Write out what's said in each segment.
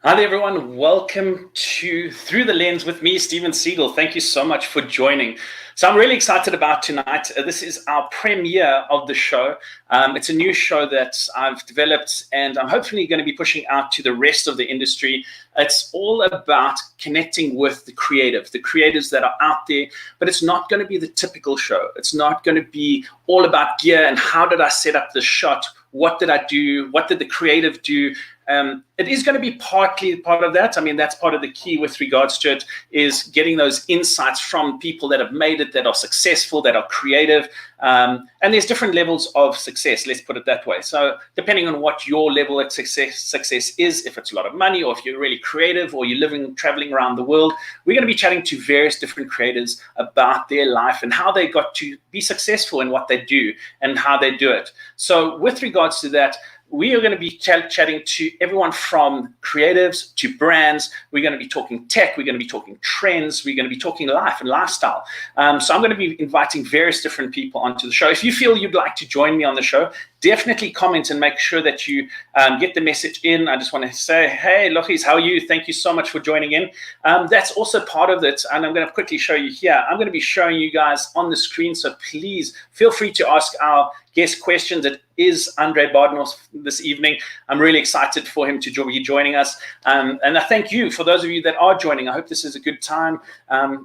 Hi there, everyone. Welcome to Through the Lens with me, Steven Segal. Thank you so much for joining. So I'm really excited about tonight. This is our premiere of the show. It's a new show that I've developed, and I'm hopefully going to be pushing out to the rest of the industry. It's all about connecting with the creatives that are out there, but it's not going to be the typical show. It's not going to be all about gear and how did I set up the shot? What did I do? What did the creative do? It is going to be partly part of that. I mean, that's part of the key with regards to it, is getting those insights from people that have made it, that are successful, that are creative. And there's different levels of success, let's put it that way. So depending on what your level of success is, if it's a lot of money, or if you're really creative, or you're traveling around the world, we're going to be chatting to various different creators about their life and how they got to be successful in what they do and how they do it. So with regards to that, we are going to be chatting to everyone from creatives to brands. We're going to be talking tech. We're going to be talking trends. We're going to be talking life and lifestyle. So I'm going to be inviting various different people onto the show. If you feel you'd like to join me on the show, definitely comment and make sure that you get the message in. I just want to say, hey, Lochies, how are you? Thank you so much for joining in. That's also part of it, and I'm going to quickly show you here. I'm going to be showing you guys on the screen, so please feel free to ask our guest questions. It is Andre Badenhorst this evening. I'm really excited for him to be joining us. And I thank you for those of you that are joining. I hope this is a good time.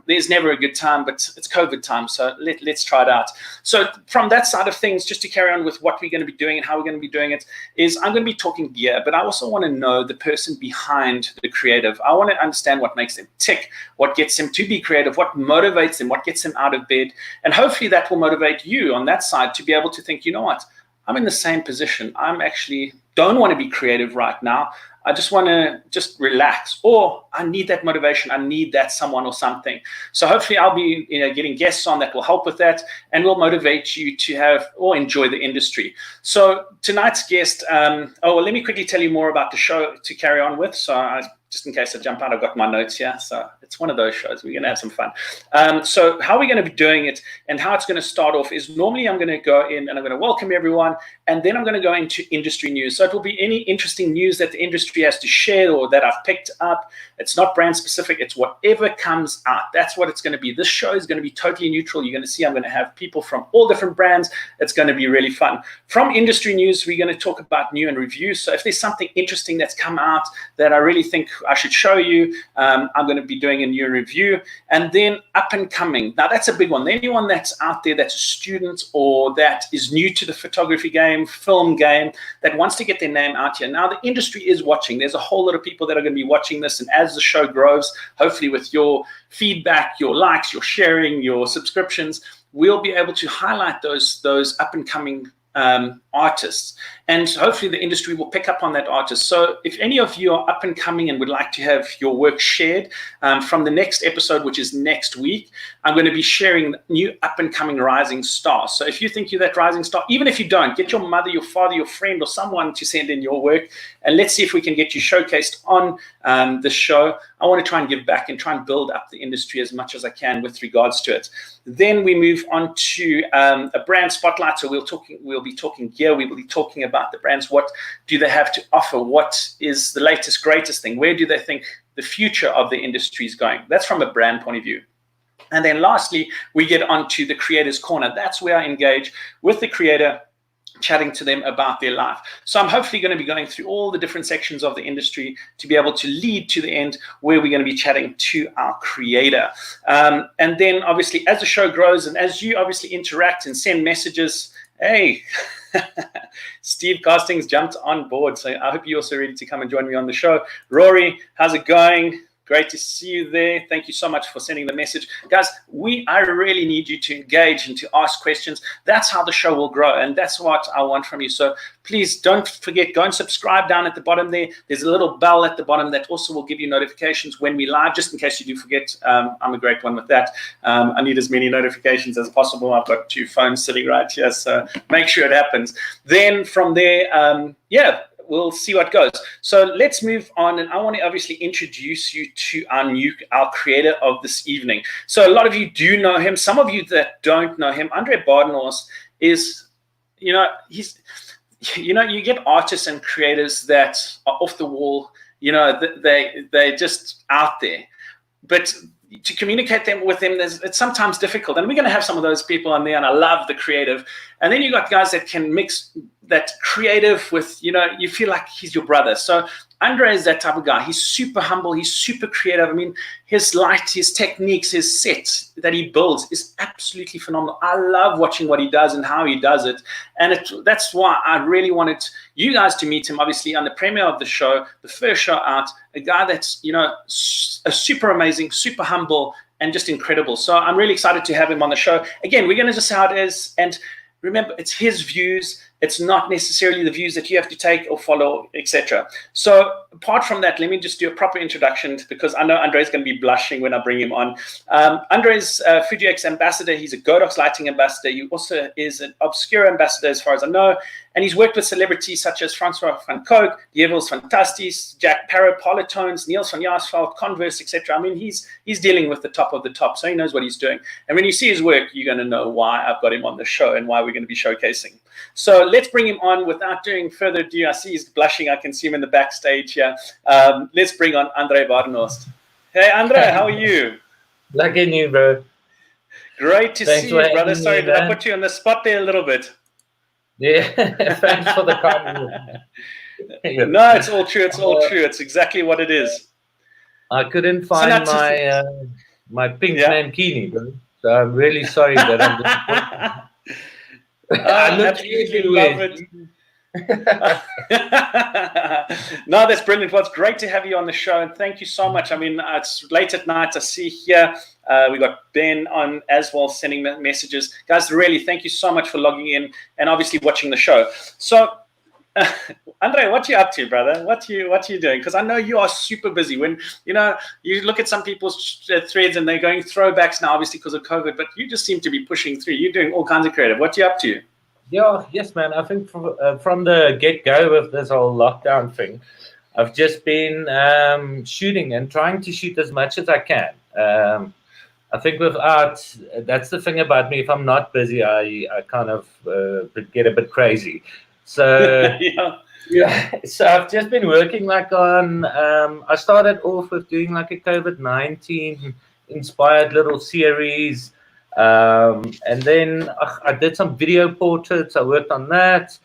There's never a good time, but it's COVID time, so let's try it out. So from that side of things, just to carry on with what we're going to be doing and how we're going to be doing it, is I'm going to be talking gear, but I also want to know the person behind the creative. I want to understand what makes them tick, what gets them to be creative, what motivates them, what gets them out of bed. And hopefully that will motivate you on that side to be able to think, you know what, I'm in the same position. I'm actually don't want to be creative right now. I just want to just relax, or I need that motivation. I need that someone or something. So hopefully I'll be getting guests on that will help with that and will motivate you to have or enjoy the industry. So tonight's guest, let me quickly tell you more about the show to carry on with. So just in case I jump out, I've got my notes here. So it's one of those shows. We're going to have some fun. So how we're going to be doing it and how it's going to start off is normally I'm going to go in and I'm going to welcome everyone, and then I'm going to go into industry news. So it will be any interesting news that the industry has to share or that I've picked up. It's not brand specific. It's whatever comes out. That's what it's going to be. This show is going to be totally neutral. You're going to see I'm going to have people from all different brands. It's going to be really fun. From industry news, we're going to talk about new and review. So if there's something interesting that's come out that I really think I should show you, I'm going to be doing a new review. And then up and coming. Now that's a big one. Anyone that's out there that's a student or that is new to the photography game, film game, that wants to get their name out here. Now the industry is watching. There's a whole lot of people that are going to be watching this. And as the show grows, hopefully with your feedback, your likes, your sharing, your subscriptions, we'll be able to highlight those up and coming artists, and hopefully the industry will pick up on that artist. So if any of you are up and coming and would like to have your work shared, from the next episode, which is next week, I'm going to be sharing new up and coming rising stars. So if you think you're that rising star, even if you don't, get your mother, your father, your friend, or someone to send in your work, and let's see if we can get you showcased on the show. I want to try and give back and try and build up the industry as much as I can with regards to it. Then we move on to a brand spotlight. So we'll be talking gear. We will be talking about the brands. What do they have to offer? What is the latest, greatest thing? Where do they think the future of the industry is going? That's from a brand point of view. And then lastly, we get onto the creator's corner. That's where I engage with the creator, chatting to them about their life. So I'm hopefully going to be going through all the different sections of the industry to be able to lead to the end where we're going to be chatting to our creator. And then obviously as the show grows and as you obviously interact and send messages, hey, Steve Castings jumped on board. So I hope you're also ready to come and join me on the show. Rory, how's it going? Great to see you there. Thank you so much for sending the message. Guys, I really need you to engage and to ask questions. That's how the show will grow, and that's what I want from you. So please don't forget, go and subscribe down at the bottom there. There's a little bell at the bottom that also will give you notifications when we live, just in case you do forget. I'm a great one with that. I need as many notifications as possible. I've got 2 phones sitting right here, so make sure it happens. Then from there, we'll see what goes. So let's move on, and I want to obviously introduce you to our creator of this evening. So a lot of you do know him. Some of you that don't know him, Andre Badenhorst is, you get artists and creators that are off the wall they're just out there. But to communicate with them, it's sometimes difficult. And we're going to have some of those people on there, and I love the creative. And then you got guys that can mix that creative with, you feel like he's your brother. So Andre is that type of guy. He's super humble. He's super creative. I mean, his light, his techniques, his set that he builds is absolutely phenomenal. I love watching what he does and how he does it. And that's why I really wanted you guys to meet him, obviously, on the premiere of the show, the first show out, a guy that's, a super amazing, super humble, and just incredible. So I'm really excited to have him on the show. Again, we're going to just see how it is. And remember, it's his views. It's not necessarily the views that you have to take or follow, etc. So apart from that, let me just do a proper introduction, because I know Andre's going to be blushing when I bring him on. Andre's FujiX ambassador. He's a Godox lighting ambassador. He also is an Obscura ambassador, as far as I know. And he's worked with celebrities such as Francois van Kook, Dievels Fantasties, Jack Parra, Polytones, Niels van Jaarsveld, Converse, etc. I mean, he's dealing with the top of the top, so he knows what he's doing. And when you see his work, you're going to know why I've got him on the show and why we're going to be showcasing. So let's bring him on without doing further ado. I see he's blushing. I can see him in the backstage here. Let's bring on Andre Badenhorst. Hey, Andre, how are you? Lucky you, bro. Great to see you, brother. Sorry, did I put you on the spot there a little bit? Yeah, thanks for the compliment. No, it's all true. It's all true. It's exactly what it is. I couldn't find my pink mankini, bro. So I'm really sorry that I'm disappointed. I absolutely love it. No, that's brilliant. Well, it's great to have you on the show, and thank you so much. I mean, it's late at night. I see here we got Ben on as well, sending messages. Guys, really, thank you so much for logging in and obviously watching the show. So, Andre, what you up to, brother? What you doing? Because I know you are super busy. When you look at some people's threads and they're going throwbacks now, obviously because of COVID, but you just seem to be pushing through. You're doing all kinds of creative. What you up to? Yeah, yes, man. I think from the get-go of this whole lockdown thing, I've just been shooting and trying to shoot as much as I can. I think that's the thing about me. If I'm not busy, I kind of get a bit crazy. So so I've just been working on. I started off with doing like a COVID-19 inspired little series. And then I did some video portraits. I worked on that,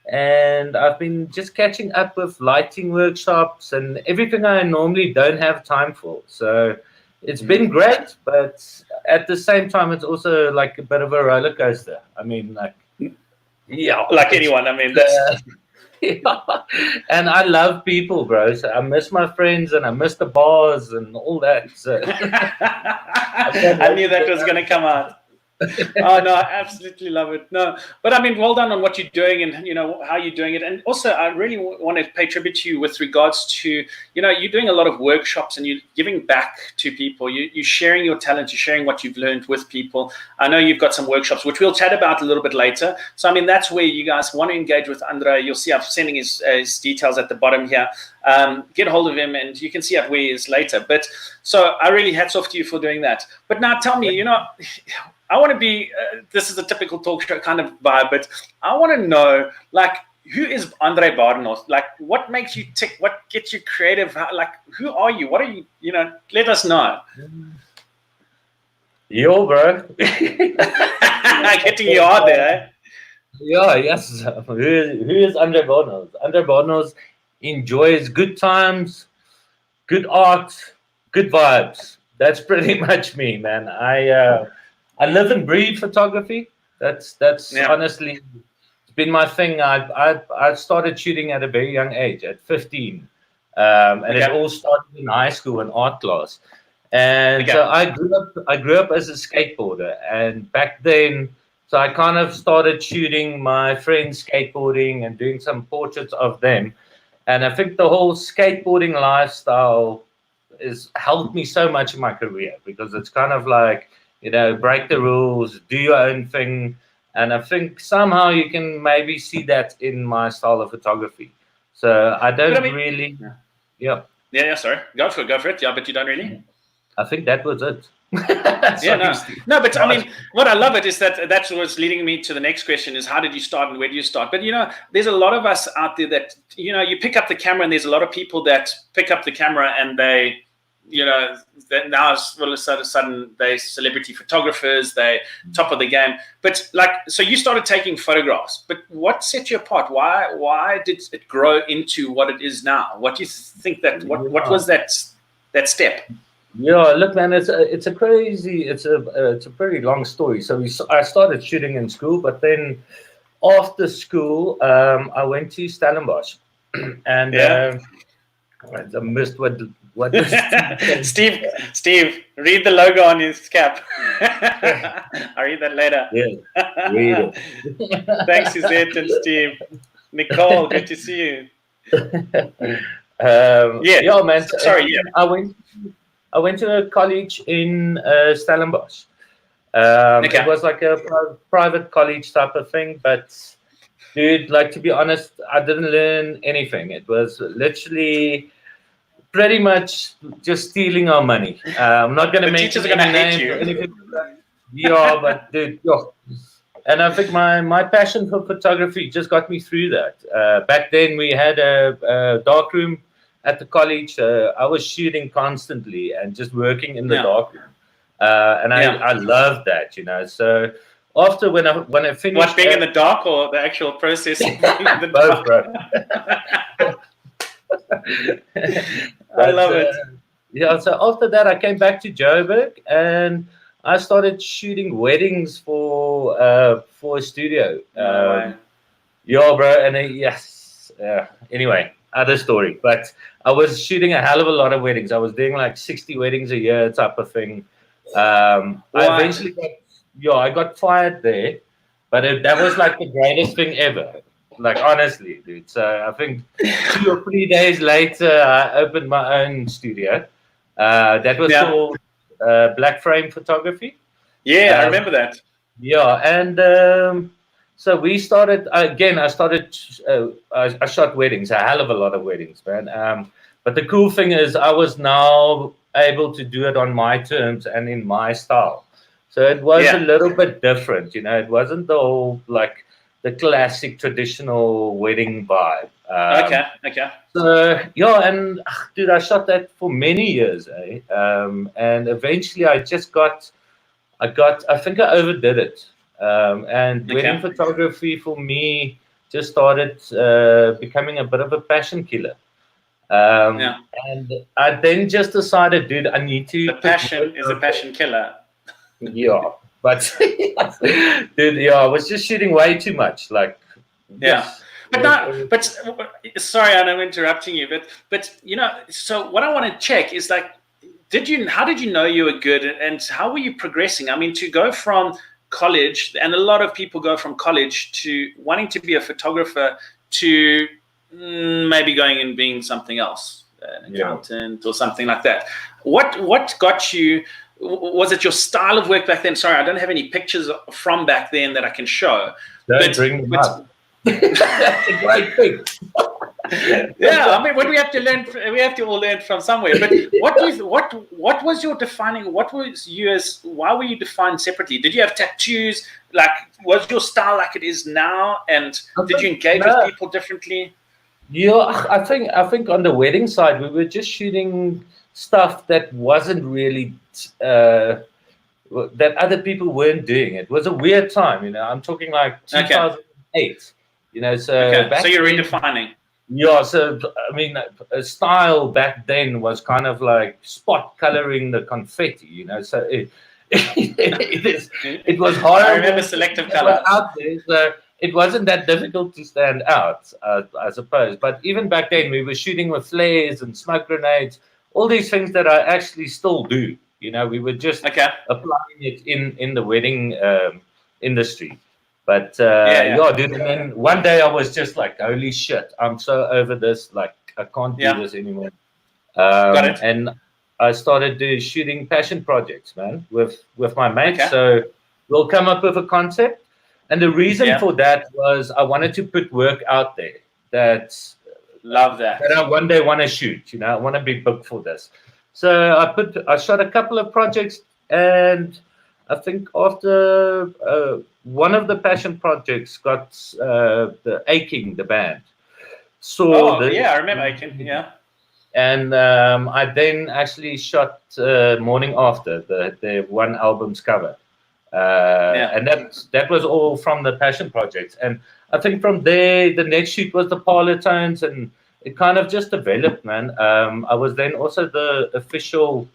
and I've been just catching up with lighting workshops and everything I normally don't have time for. So it's been great, but at the same time, it's also like a bit of a roller coaster. I mean, like anyone. I mean, and I love people, bro. So I miss my friends and I miss the bars and all that. So I knew that was going to come out. Oh no, I absolutely love it. No, but I mean, well done on what you're doing and how you're doing it. And also, I really want to pay tribute to you with regards to you're doing a lot of workshops and you're giving back to people. You're sharing your talent. You're sharing what you've learned with people. I know you've got some workshops, which we'll chat about a little bit later. So I mean, that's where you guys want to engage with Andre. You'll see I'm sending his details at the bottom here. Get a hold of him, and you can see where he is later. But so I really hats off to you for doing that. But now tell me, I want to be, this is a typical talk show kind of vibe, but I want to know, like, who is Andre Badenhorst? Like, what makes you tick? What gets you creative? Like, who are you? What are you, let us know. Yo, bro. Getting you out there, eh? Yeah, yes. Who is Andre Badenhorst? Andre Badenhorst enjoys good times, good art, good vibes. That's pretty much me, man. I live and breathe photography. That's honestly, it's been my thing. I started shooting at a very young age, at 15, and it all started in high school in art class. And so I grew up as a skateboarder, and back then, so I kind of started shooting my friends skateboarding and doing some portraits of them. And I think the whole skateboarding lifestyle has helped me so much in my career, because it's kind of like, break the rules, do your own thing. And I think somehow you can maybe see that in my style of photography. So I don't really, sorry. Go for it. Yeah, but you don't really? I think that was it. Yeah, no, but I mean, what I love it is that's what's leading me to the next question is how did you start and where do you start? But there's a lot of us out there that you pick up the camera, and there's a lot of people that pick up the camera and they, that now all of a sudden they celebrity photographers, they top of the game. But so you started taking photographs. But what set you apart? Why did it grow into what it is now? What do you think what was that step? Yeah, look, man, it's a pretty long story. So I started shooting in school, but then after school, I went to Stellenbosch, and I missed what Steve, read the logo on his cap. I'll read that later. Yeah, read it. Thanks, Suzette and Steve. Nicole, good to see you. Yeah, man. Sorry, I went to a college in Stellenbosch. It was like a private college type of thing, but dude, to be honest, I didn't learn anything. It was literally pretty much just stealing our money. I'm not going to mention any names or anything like that. Yeah, but dude, and I think my passion for photography just got me through that. Back then, we had a dark room at the college. I was shooting constantly and just working in the dark room, and I loved that, So after when I finished, what, being in the dark or the actual process? Both, bro. I love it. Yeah. So after that, I came back to Joburg and I started shooting weddings for a studio. Yeah, bro. And yes. Anyway, other story. But I was shooting a hell of a lot of weddings. I was doing 60 weddings a year type of thing. I eventually I got fired there, but that was the greatest thing ever. Honestly, dude. So I think 2 or 3 days later, I opened my own studio. That was called Black Frame Photography. Yeah, I remember that. Yeah, and so we started again. I shot weddings, a hell of a lot of weddings, man. But the cool thing is, I was now able to do it on my terms and in my style. So it was a little bit different, It wasn't the whole the classic traditional wedding vibe. Okay. So and dude, I shot that for many years, and eventually I just I think I overdid it. And wedding photography for me just started becoming a bit of a passion killer. And I then just decided, dude, I need to. The passion is a passion killer. Yeah, but dude, I was just shooting way too much. But sorry, I'm interrupting you, but so what I want to check is how did you know you were good, and how were you progressing? I mean, to go from college, and a lot of people go from college to wanting to be a photographer to maybe going and being something else, an accountant or something like that. What got you? Was it your style of work back then? Sorry, I don't have any pictures from back then that I can show. Don't bring them up. That's a great thing. Yeah, I mean, what we have to learn, we have to all learn from somewhere. But what was your defining? What was you as? Why were you defined separately? Did you have tattoos? Was your style like it is now? And did you engage with people differently? Yeah, I think on the wedding side, we were just shooting stuff that wasn't really that other people weren't doing. It was a weird time, I'm talking 2008. So so you're redefining. Yeah, so I mean, a style back then was kind of spot coloring the confetti, So it was hard. I remember selective color out there, so it wasn't that difficult to stand out, I suppose. But even back then, we were shooting with flares and smoke grenades, all these things that I actually still do. We were just applying it in the wedding industry. But dude. And then one day I was just holy shit, I'm so over this. I can't do this anymore. Got it. And I started shooting passion projects, man, with my mates. So we'll come up with a concept. And the reason for that was I wanted to put work out there that I one day want to shoot. I want to be booked for this. So I shot a couple of projects, and I think after one of the passion projects got the Aching, the band, saw Oh, the yeah, I remember Aiken. Yeah. and I then actually shot Morning After, the one album's cover. Yeah. And that was all from the passion project. And I think from there, the next shoot was the Parlor Tones, and it kind of just developed, man. I was then also the official.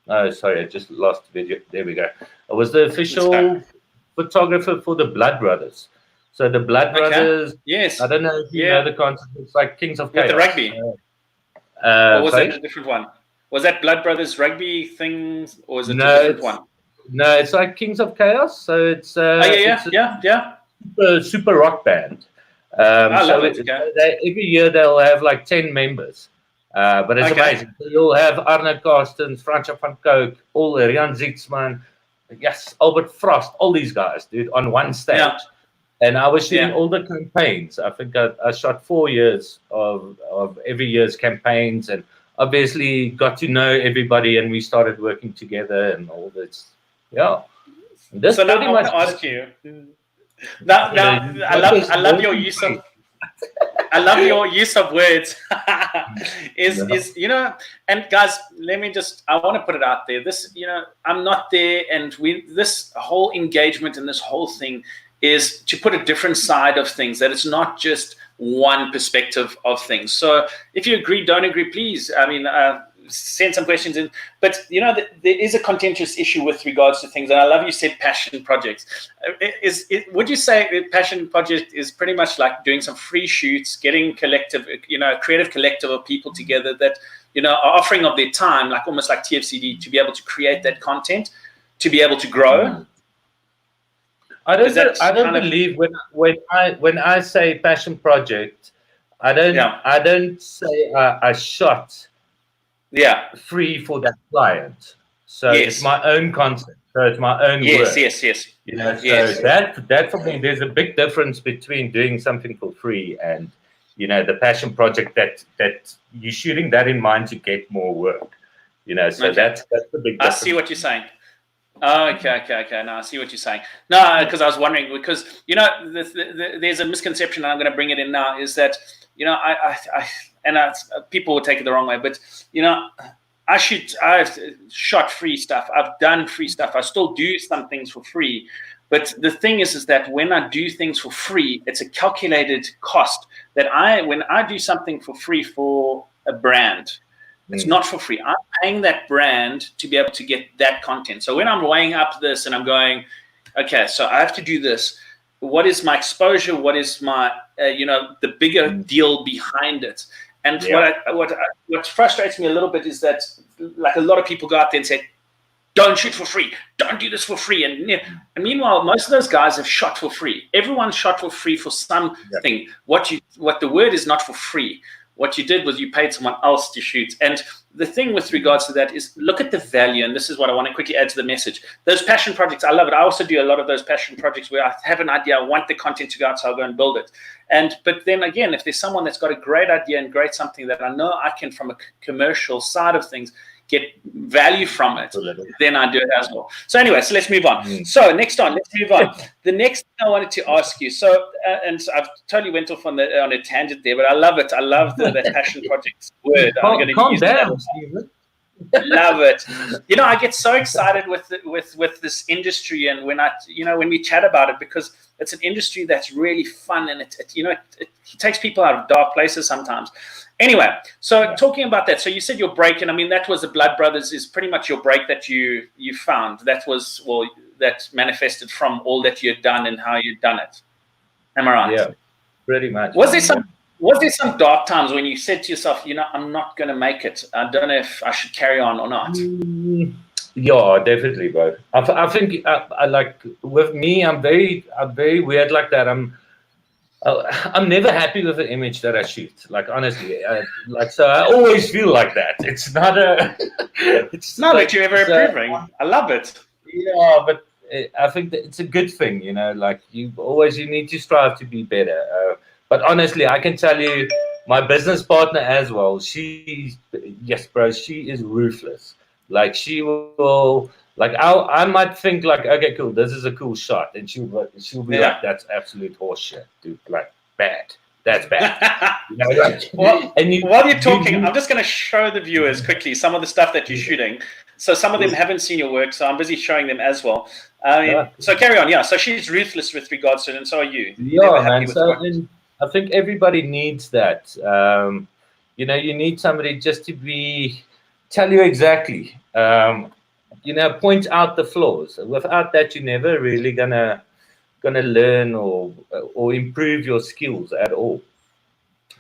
Oh, sorry, I just lost the video. There we go. I was the official photographer for the Blood Brothers. So the Blood Brothers. Yes. I don't know if you know the concept. It's like Kings of Chaos. With the rugby. Or was sorry? that a different one? Was that Blood Brothers rugby thing, or was it No, a different one? No, it's like Kings of Chaos. So it's super rock band. I love it. Okay. Every year they'll have like 10 members. But it's amazing. So you'll have Arne Carstens, Fransje van Kook, all Rian Zietsman, yes, Albert Frost, all these guys, dude, on one stage. Yeah. And I was shooting all the campaigns. I think I shot 4 years of every year's campaigns, and obviously got to know everybody, and we started working together and all this. Yeah. So now I want to ask you. Now, I love your use of. I love your use of words. is and guys, I want to put it out there. This, I'm not there, and this whole engagement and this whole thing is to put a different side of things, that it's not just one perspective of things. So if you agree, don't agree, please, send some questions in. But, there is a contentious issue with regards to things. And I love you said passion projects. Would you say a passion project is pretty much like doing some free shoots, getting a creative collective of people together that, are offering of their time, like almost like TFCD, to be able to create that content, to be able to grow? I don't believe when I say passion project, I don't say I shot free for that client. So it's my own concept. So it's my own work. Yes. So that for me, there's a big difference between doing something for free and the passion project that you're shooting that in mind to get more work. That's the big difference. I see what you're saying. Oh, okay. No, I see what you're saying. No, because I was wondering, because there's a misconception, and I'm going to bring it in now, is that people will take it the wrong way, but I've shot free stuff, I've done free stuff, I still do some things for free, but the thing is that when I do things for free, it's a calculated cost. That when I do something for free for a brand, it's not for free. I'm paying that brand to be able to get that content. So when I'm weighing up this and I'm going, okay, so I have to do this. What is my exposure? What is my, the bigger deal behind it? And what frustrates me a little bit is that, like, a lot of people go out there and say, don't shoot for free. Don't do this for free. And meanwhile, most of those guys have shot for free. Everyone's shot for free for something. What the word is not for free. What you did was you paid someone else to shoot. And the thing with regards to that is look at the value. And this is what I want to quickly add to the message. Those passion projects, I love it. I also do a lot of those passion projects where I have an idea. I want the content to go out, so I'll go and build it. But then again, if there's someone that's got a great idea and great something that I know I can, from a commercial side of things, get value from it, then I do it as well. So anyway, so let's move on. So let's move on. The next thing I wanted to ask you, and I've totally went off on a tangent there, but I love it. I love that passion project word. I'm going to use down, that. Love it. I get so excited with this industry, and when we chat about it, because it's an industry that's really fun, and it takes people out of dark places sometimes. Anyway, so talking about that, so you said your break, and that was the Blood Brothers is pretty much your break that you found. That was, that manifested from all that you had done and how you'd done it. Am I right? Yeah, pretty much. Was there some dark times when you said to yourself, I'm not going to make it. I don't know if I should carry on or not. Yeah, definitely, bro. I think I like, with me, I'm very weird like that. I'm never happy with the image that I shoot. Like, honestly, so I always feel like that. It's not that you're ever improving. I love it. Yeah, but I think that it's a good thing, like you need to strive to be better. But honestly, I can tell you, my business partner as well, yes, bro, she is ruthless. Like, she will Like I might think like, okay, cool, this is a cool shot, and she'll be like, that's absolute horseshit, dude. Like bad, that's bad. You know, like, Well, and while you're talking, I'm just going to show the viewers quickly some of the stuff that you're shooting. So some of them haven't seen your work, so I'm busy showing them as well. So carry on. Yeah, so she's ruthless with regards to it, and so are you. Yeah, man. So and I think everybody needs that. You know, you need somebody just to tell you exactly. You know, point out the flaws. Without that, you're never really gonna learn or improve your skills at all.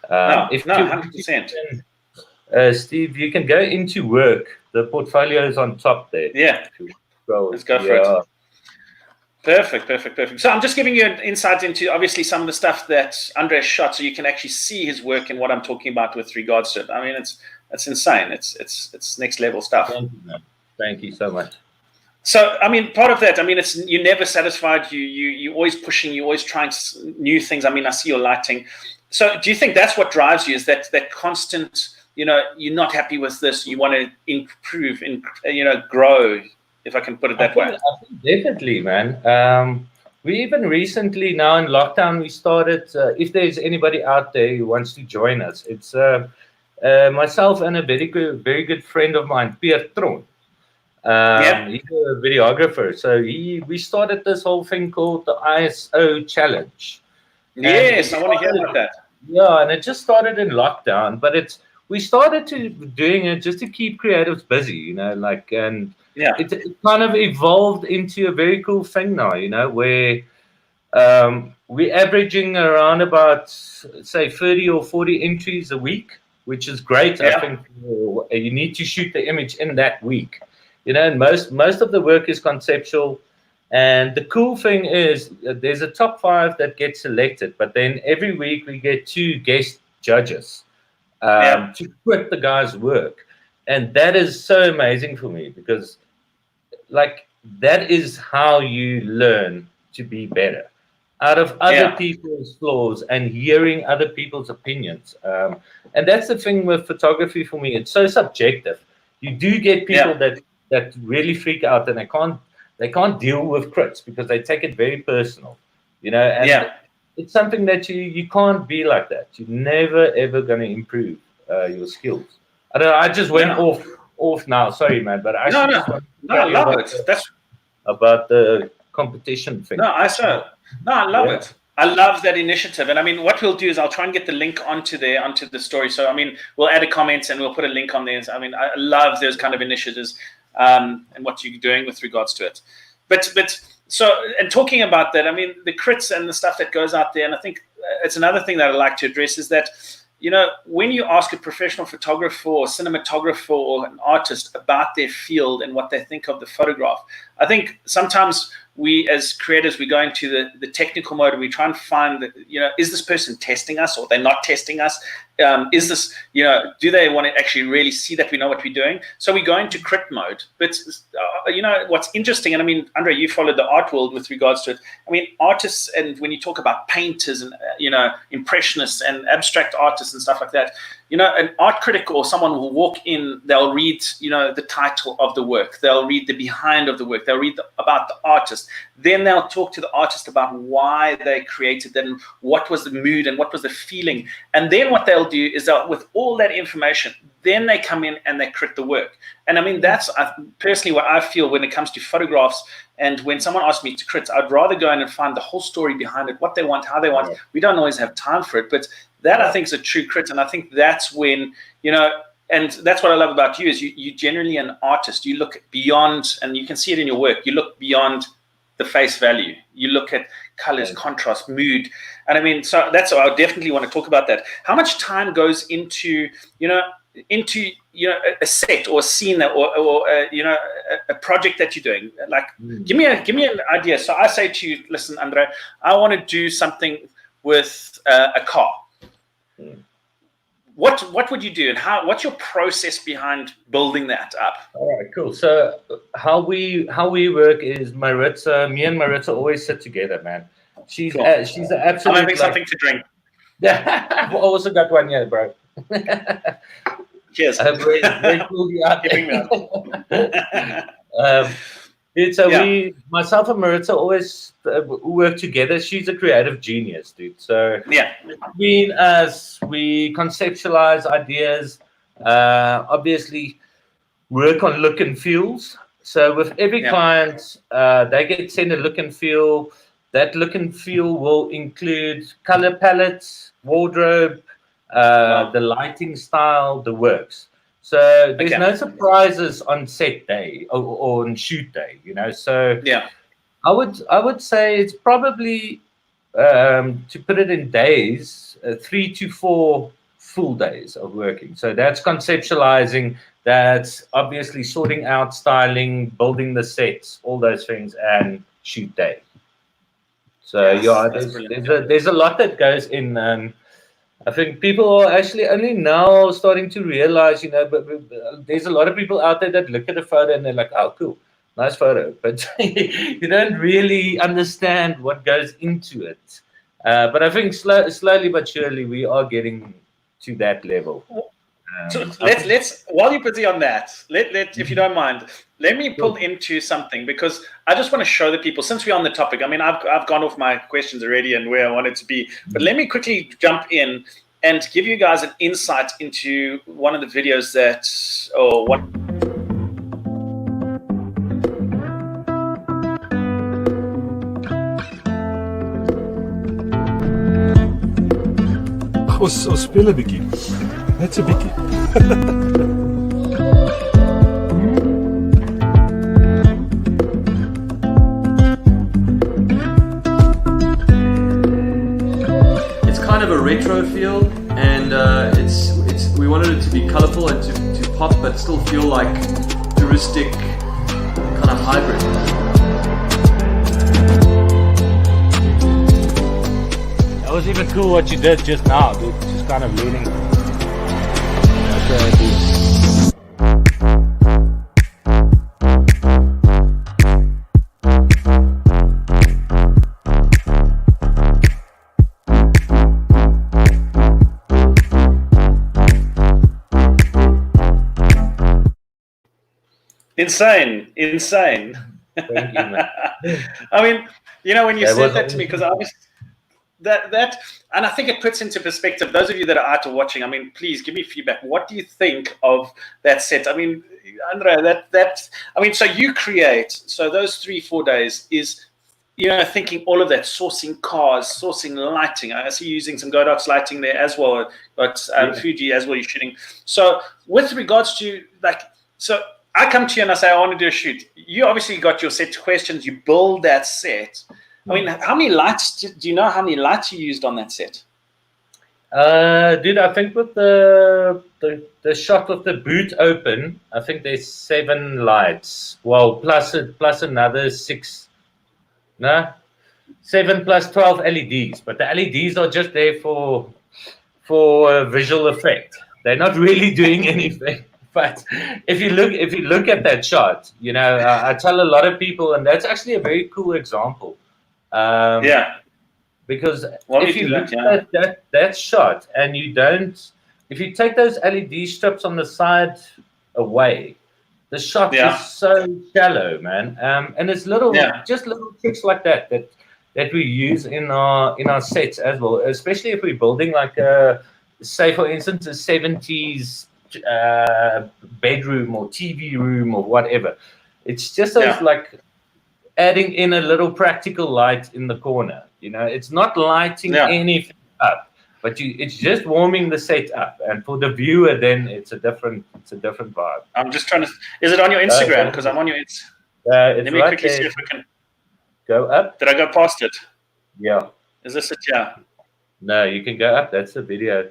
No, If 100%. Steve, you can go into work. The portfolio is on top there. Yeah, let's go for it. Perfect. So I'm just giving you an insight into obviously some of the stuff that Andre shot, so you can actually see his work and what I'm talking about with regards to it. I mean, it's insane. It's next level stuff. Thank you, man. Thank you so much. So, I mean, part of that, I mean, you're never satisfied. You're always pushing. You're always trying new things. I mean, I see your lighting. So, do you think that's what drives you? Is that constant? You know, you're not happy with this. You want to improve and grow. If I can put it that way. I think definitely, man. We even recently now in lockdown we started. If there's anybody out there who wants to join us, it's myself and a very good friend of mine, Pierre Tron. He's a videographer. So we started this whole thing called the ISO challenge. Yes, I want to hear about that. Yeah, and it just started in lockdown, but we started doing it just to keep creatives busy, you know, like it kind of evolved into a very cool thing now, you know, where we're averaging around about say 30 or 40 entries a week, which is great. I think you need to shoot the image in that week. You know, and most of the work is conceptual. And the cool thing is there's a top 5 that gets selected, but then every week we get 2 guest judges to quit the guy's work. And that is so amazing for me because, like, that is how you learn to be better out of other people's flaws and hearing other people's opinions. And that's the thing with photography for me. It's so subjective. You do get people that really freak out and they can't deal with crits because they take it very personal, you know. And it's something that you can't be like that. You're never ever going to improve your skills. I don't know. I just went off now. Sorry, man, but I I love it. That's about the competition thing. I love it. I love that initiative. And I mean, what we'll do is I'll try and get the link onto the story. So, I mean, we'll add a comment and we'll put a link on there. I mean, I love those kind of initiatives and what you're doing with regards to it. But so, and talking about that, I mean, the crits and the stuff that goes out there, and I think it's another thing that I'd like to address is that, you know, when you ask a professional photographer or cinematographer or an artist about their field and what they think of the photograph, I think sometimes we as creators, we go into the technical mode and we try and find, you know, is this person testing us or they're not testing us? Is this, you know, do they want to actually really see that we know what we're doing? So we go into crit mode. But, you know, what's interesting, and I mean, Andre, you followed the art world with regards to it. I mean, artists, and when you talk about painters and, you know, impressionists and abstract artists and stuff like that, you know, an art critic or someone will walk in, they'll read, you know, the title of the work. They'll read the behind of the work. They'll read about the artist. Then they'll talk to the artist about why they created that and what was the mood and what was the feeling. And then what they'll do is that with all that information, then they come in and they crit the work. And I mean, that's personally what I feel when it comes to photographs. And when someone asks me to crit, I'd rather go in and find the whole story behind it, what they want, how they want. Yeah. We don't always have time for it, but that I think is a true crit. And I think that's when, you know, and that's what I love about you is you generally an artist. You look beyond, and you can see it in your work. You look beyond the face value. You look at colors, contrast, mood. And I mean, so that's why I definitely want to talk about that. How much time goes into a set or a scene or a project that you're doing? Like, give me an idea. So I say to you, listen, Andre, I want to do something with a car. What would you do, and what's your process behind building that up? All right, cool. So how we work is me and Maritza always sit together, man. She's an absolute. I'm having something to drink. Yeah, I've also got one here, bro. Cheers. Very cool. Myself and Maritza always work together. She's a creative genius, dude. So Yeah. between us, we conceptualize ideas. Obviously, work on look and feels. So with every client, they get sent a look and feel. That look and feel will include color palettes, wardrobe, the lighting style, the works. So there's no surprises on set day or on shoot day, So I would say it's probably to put it in days, 3 to 4 full days of working. So that's conceptualizing, that's obviously sorting out styling, building the sets, all those things, and shoot day. So there's a lot that goes in. I think people are actually only now starting to realize, but there's a lot of people out there that look at a photo and they're like, oh, cool, nice photo. But you don't really understand what goes into it. But I think slowly but surely we are getting to that level. So let's while you're busy on that, if you don't mind, let me pull into something, because I just want to show the people, since we're on the topic. I mean, I've gone off my questions already and where I wanted to be, but let me quickly jump in and give you guys an insight into one of the videos Ons speel 'n bietjie. Net 'n bietjie. It's kind of a retro feel, and we wanted it to be colorful and to pop, but still feel like touristic, kind of hybrid. That was even cool what you did just now, dude. Just kind of leaning. Insane. Thank you, man. I mean, when you said that to me, because obviously that, and I think it puts into perspective, those of you that are out or watching, I mean, please give me feedback. What do you think of that set? I mean, Andre, so you create, so those 3-4 days is, thinking all of that, sourcing cars, sourcing lighting. I see you using some Godox lighting there as well, but Fuji as well, you're shooting. So with regards to so I come to you and I say, I want to do a shoot. You obviously got your set questions, you build that set. I mean, how many lights, do you know how many lights you used on that set? Dude, I think with the shot of the boot open, I think there's 7 lights. Well, plus another 6. No? 7 plus 12 LEDs. But the LEDs are just there for visual effect. They're not really doing anything. But if you look at that shot, I tell a lot of people, and that's actually a very cool example. Because if you look at that shot and if you take those LED strips on the side away, the shot is so shallow, man. And it's little tricks like that we use in our sets as well, especially if we're building like say for instance a 70s bedroom or TV room or whatever. It's just like adding in a little practical light in the corner. It's not lighting anything up, but it's just warming the set up. And for the viewer, then it's a different vibe. I'm just trying to. Is it on your Instagram? Because I'm on your Instagram. Let me quickly see if we can go up. Did I go past it? Yeah. Is this it? Yeah. No, you can go up. That's the video.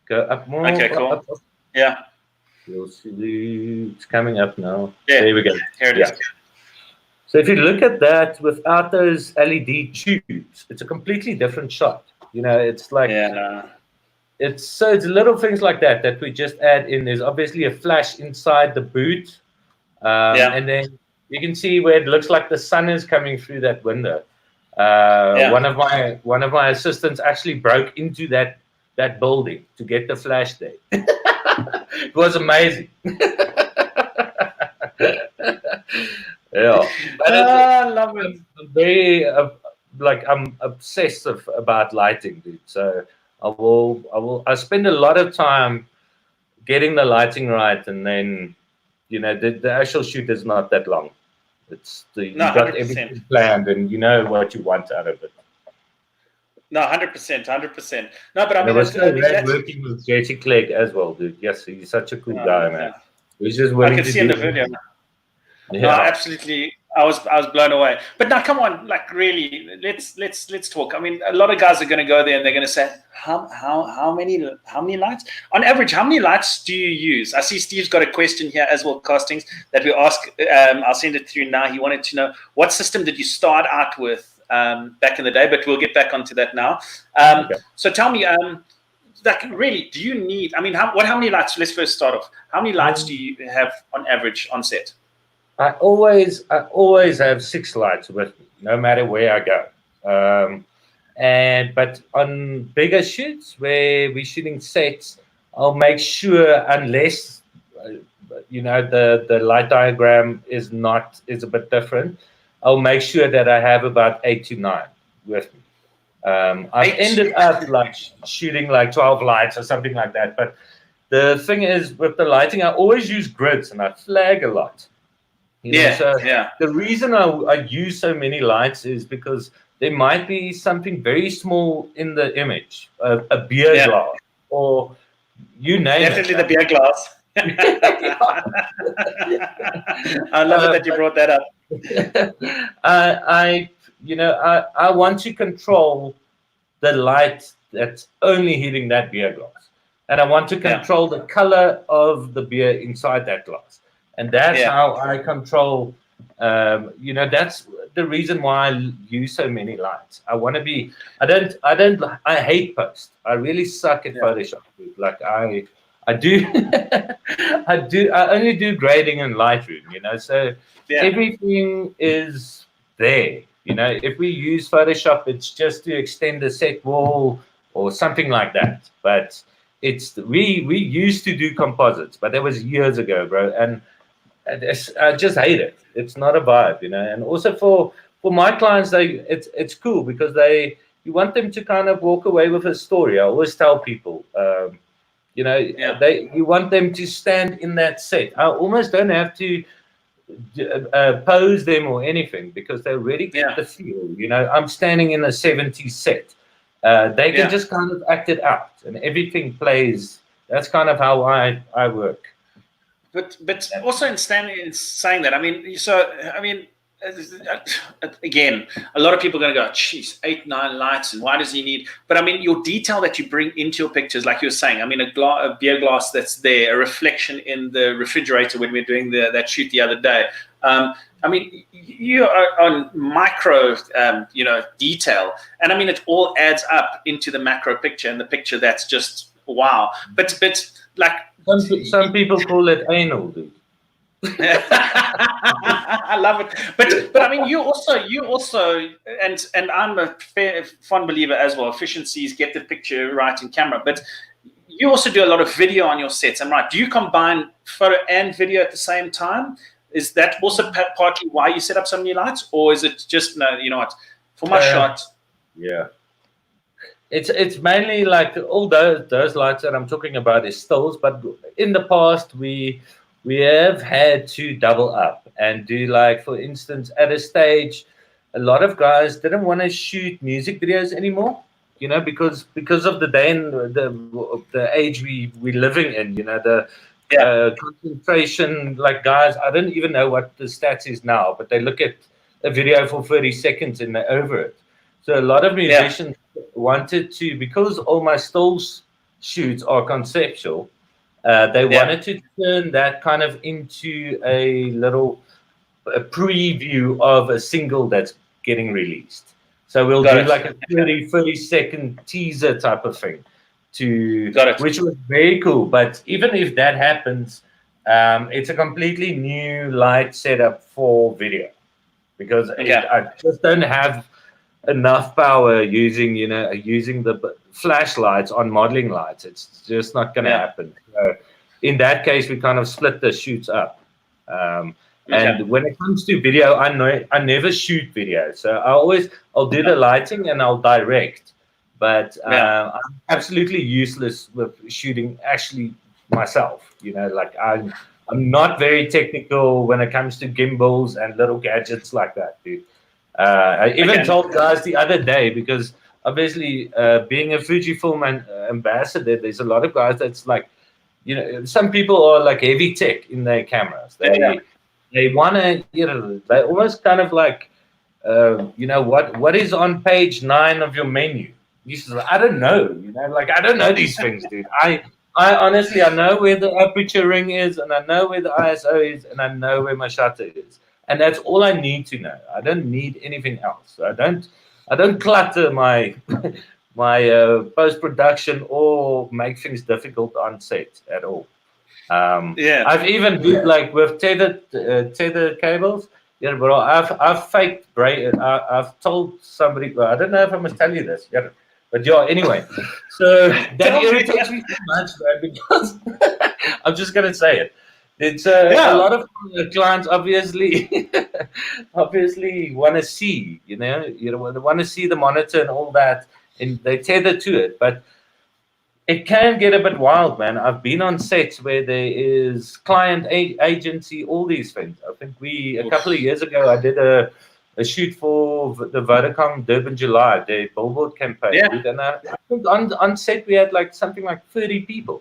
Go up more. Okay, cool. Up. Yeah. You'll see it's coming up now. Yeah. There we go. Here it is. So if you look at that without those LED tubes, it's a completely different shot. It's like it's little things like that we just add in. There's obviously a flash inside the boot, and then you can see where it looks like the sun is coming through that window. One of my assistants actually broke into that building to get the flash there. It was amazing. Yeah, but I love it. I'm very I'm obsessive about lighting, dude. So I spend a lot of time getting the lighting right, and then the actual shoot is not that long. No, You got 100%. everything planned, and you know what you want out of it. No, 100%, 100%. No, but I And it mean, was so I mean great that's working with JT Clegg as well, dude. Yes, he's such a cool guy, man. yeah. He's just I willing can to see in do the video. anything. No, Yeah. absolutely. I was blown away. But now, come on, like really, let's talk. I mean, a lot of guys are going to go there and they're going to say, how many lights on average? How many lights do you use? I see Steve's got a question here as well, castings that we ask. I'll send it through now. He wanted to know what system did you start out with back in the day, but we'll get back onto that now. Okay. So tell me, like really, do you need? I mean, how many lights? Let's first start off. How many lights do you have on average on set? I always have 6 lights with me, no matter where I go. But on bigger shoots where we're shooting sets, I'll make sure, unless the light diagram is a bit different, I'll make sure that I have about 8 to 9 with me. I've ended up like shooting like 12 lights or something like that. But the thing is, with the lighting, I always use grids and I flag a lot. The reason I use so many lights is because there might be something very small in the image, a beer glass, or you name Definitely it. The beer glass. I love it that you brought that up. I want to control the light that's only hitting that beer glass, and I want to control the color of the beer inside that glass. And that's how I control, that's the reason why I use so many lights. I want to be, I hate post. I really suck at Photoshop. Like I do, I only do grading in Lightroom, so everything is there. If we use Photoshop, it's just to extend a set wall or something like that. But we used to do composites, but that was years ago, bro. And I just hate it. It's not a vibe, And also for my clients, it's cool because you want them to kind of walk away with a story. I always tell people, you want them to stand in that set. I almost don't have to pose them or anything because they already get the feel. I'm standing in a 70s set. They can just kind of act it out, and everything plays. That's kind of how I work. But also in saying that, again, a lot of people are going to go, geez, 8, 9 lights, and why does he need? But I mean, your detail that you bring into your pictures, like you were saying, a beer glass that's there, a reflection in the refrigerator when we were doing that shoot the other day. You are on micro, detail, and I mean, it all adds up into the macro picture and the picture that's just wow. But like. Some people call it anal, dude. I love it, but I mean, you also, and I'm a fond believer as well. Efficiencies, get the picture right in camera, but you also do a lot of video on your sets. I'm right. Do you combine photo and video at the same time? Is that also partly why you set up so many lights, or is it just no? You know what? For my shot, yeah. It's mainly like all those lights that I'm talking about is stills, but in the past we have had to double up and do, like, for instance, at a stage, a lot of guys didn't want to shoot music videos anymore, because of the day and the age we're living in, the concentration. Like, guys, I don't even know what the stats is now, but they look at a video for 30 seconds and they're over it. So a lot of musicians wanted to, because all my stills shoots are conceptual, they wanted to turn that kind of into a preview of a single that's getting released. So we'll do like a 30 second teaser type of thing, which was very cool. But even if that happens, it's a completely new light setup for video, because I just don't have enough power using the flashlights on modeling lights. It's just not going to happen. So in that case, we kind of split the shoots up. And when it comes to video, I never shoot video. So I'll do the lighting and I'll direct. But I'm absolutely useless with shooting actually myself. Like I'm not very technical when it comes to gimbals and little gadgets like that, dude. I even told guys the other day, because obviously being a Fujifilm ambassador, there's a lot of guys that's like, some people are like heavy tech in their cameras. They want to, they almost kind of like, what is on page 9 of your menu? You said, I don't know, like I don't know these things, dude. I honestly, I know where the aperture ring is, and I know where the ISO is, and I know where my shutter is, and that's all I need to know. I don't need anything else. I don't clutter my my post production or make things difficult on set at all. I've even did like with tether cables. Bro, I've faked I've told somebody. Well, I don't know if I must tell you this. But anyway. So that irritates me so much, man, because I'm just gonna say it. It's a lot of clients obviously want to see, they want to see the monitor and all that, and they tether to it, but it can get a bit wild, man. I've been on sets where there is client agency, all these things. I think a couple of years ago, I did a shoot for the Vodacom Durban July, the billboard campaign. Yeah. And I think on set we had like something like 30 people,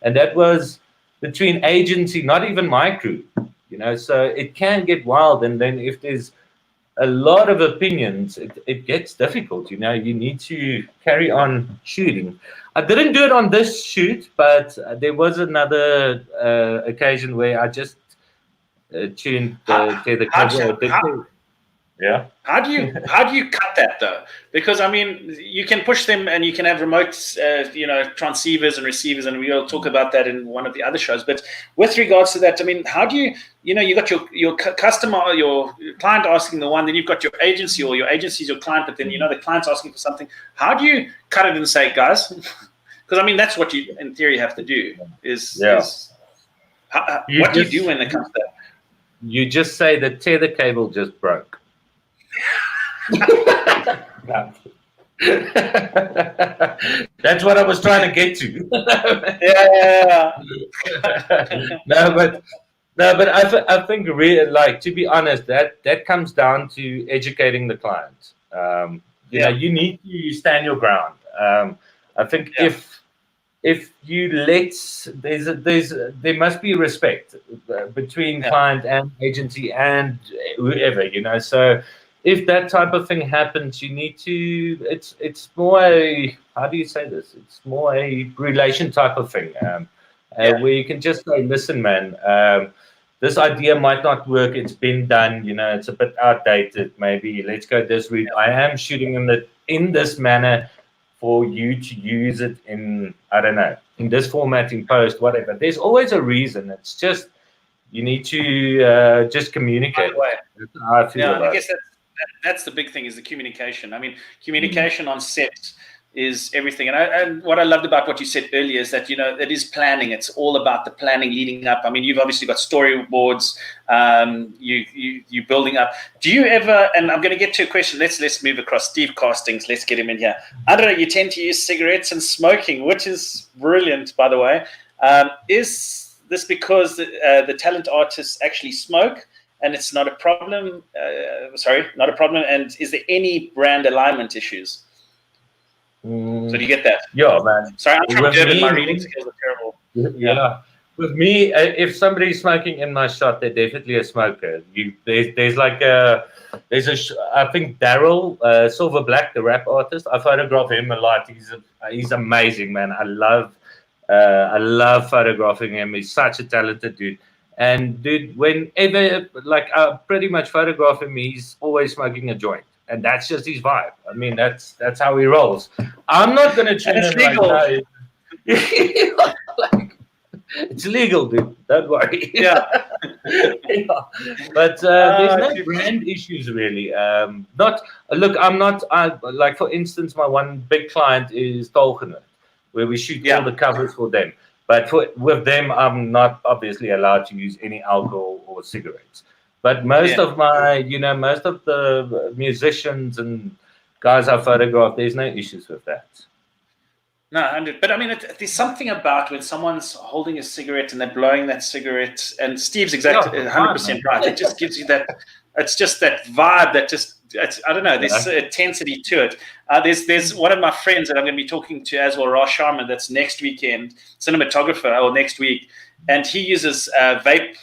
and that was between agency, not even my crew, so it can get wild. And then if there's a lot of opinions, it gets difficult, you need to carry on shooting. I didn't do it on this shoot, but there was another occasion where I just tuned the cable. Yeah. How do you cut that though? Because I mean, you can push them and you can have remote, transceivers and receivers, and we'll talk about that in one of the other shows. But with regards to that, I mean, how do you, you got your customer, your client asking the one, then you've got your agency, or your agency is your client, but then the client's asking for something. How do you cut it and say, guys? Because I mean, that's what you, in theory, have to do. What do you do when it comes to that? You just say the tether cable just broke. That's what I was trying to get to. No, but I think really, like, to be honest, that comes down to educating the client. You need to stand your ground. I think if you there must be respect between client and agency and whoever, so if that type of thing happens, you need to, it's more how do you say this? It's more a relation type of thing, where you can just say, listen, man, this idea might not work. It's been done, it's a bit outdated. Maybe let's go this route. I am shooting in this manner for you to use it in, I don't know, in this formatting post, whatever. There's always a reason. It's just, you need to just communicate. That's how I feel about I guess that's the big thing, is the communication. I mean, communication on set is everything. And what I loved about what you said earlier is that, it is planning. It's all about the planning leading up. I mean, you've obviously got storyboards, you building up. Do you ever, and I'm going to get to a question, let's move across. Steve Castings, let's get him in here. I don't know, you tend to use cigarettes and smoking, which is brilliant, by the way. Is this because the talent artists actually smoke and it's not a problem? Not a problem. And is there any brand alignment issues? So do you get that? Yeah, man. Sorry, I'm from Durban. My reading skills are terrible. Yeah. With me, if somebody's smoking in my shot, they're definitely a smoker. There's I think Daryl, Silver Black, the rap artist. I photograph him a lot. He's amazing, man. I love photographing him. He's such a talented dude. And dude, whenever I pretty much photograph him, he's always smoking a joint. And that's just his vibe. I mean, that's how he rolls. I'm not going to change it it's legal, dude. Don't worry. Yeah. But there's no brand issues, really. I'm not, for instance, my one big client is Tolkien, where we shoot all the covers for them. But with them, I'm not obviously allowed to use any alcohol or or cigarettes. But most of most of the musicians and guys I photograph, there's no issues with that. No, 100. But I mean, there's something about when someone's holding a cigarette and they're blowing that cigarette, and Steve's exactly 100% right. It just gives you that, it's just that vibe that just, I don't know, there's intensity to it. There's one of my friends that I'm going to be talking to as well, Raj Sharma, that's next weekend, cinematographer, or next week, and he uses vape,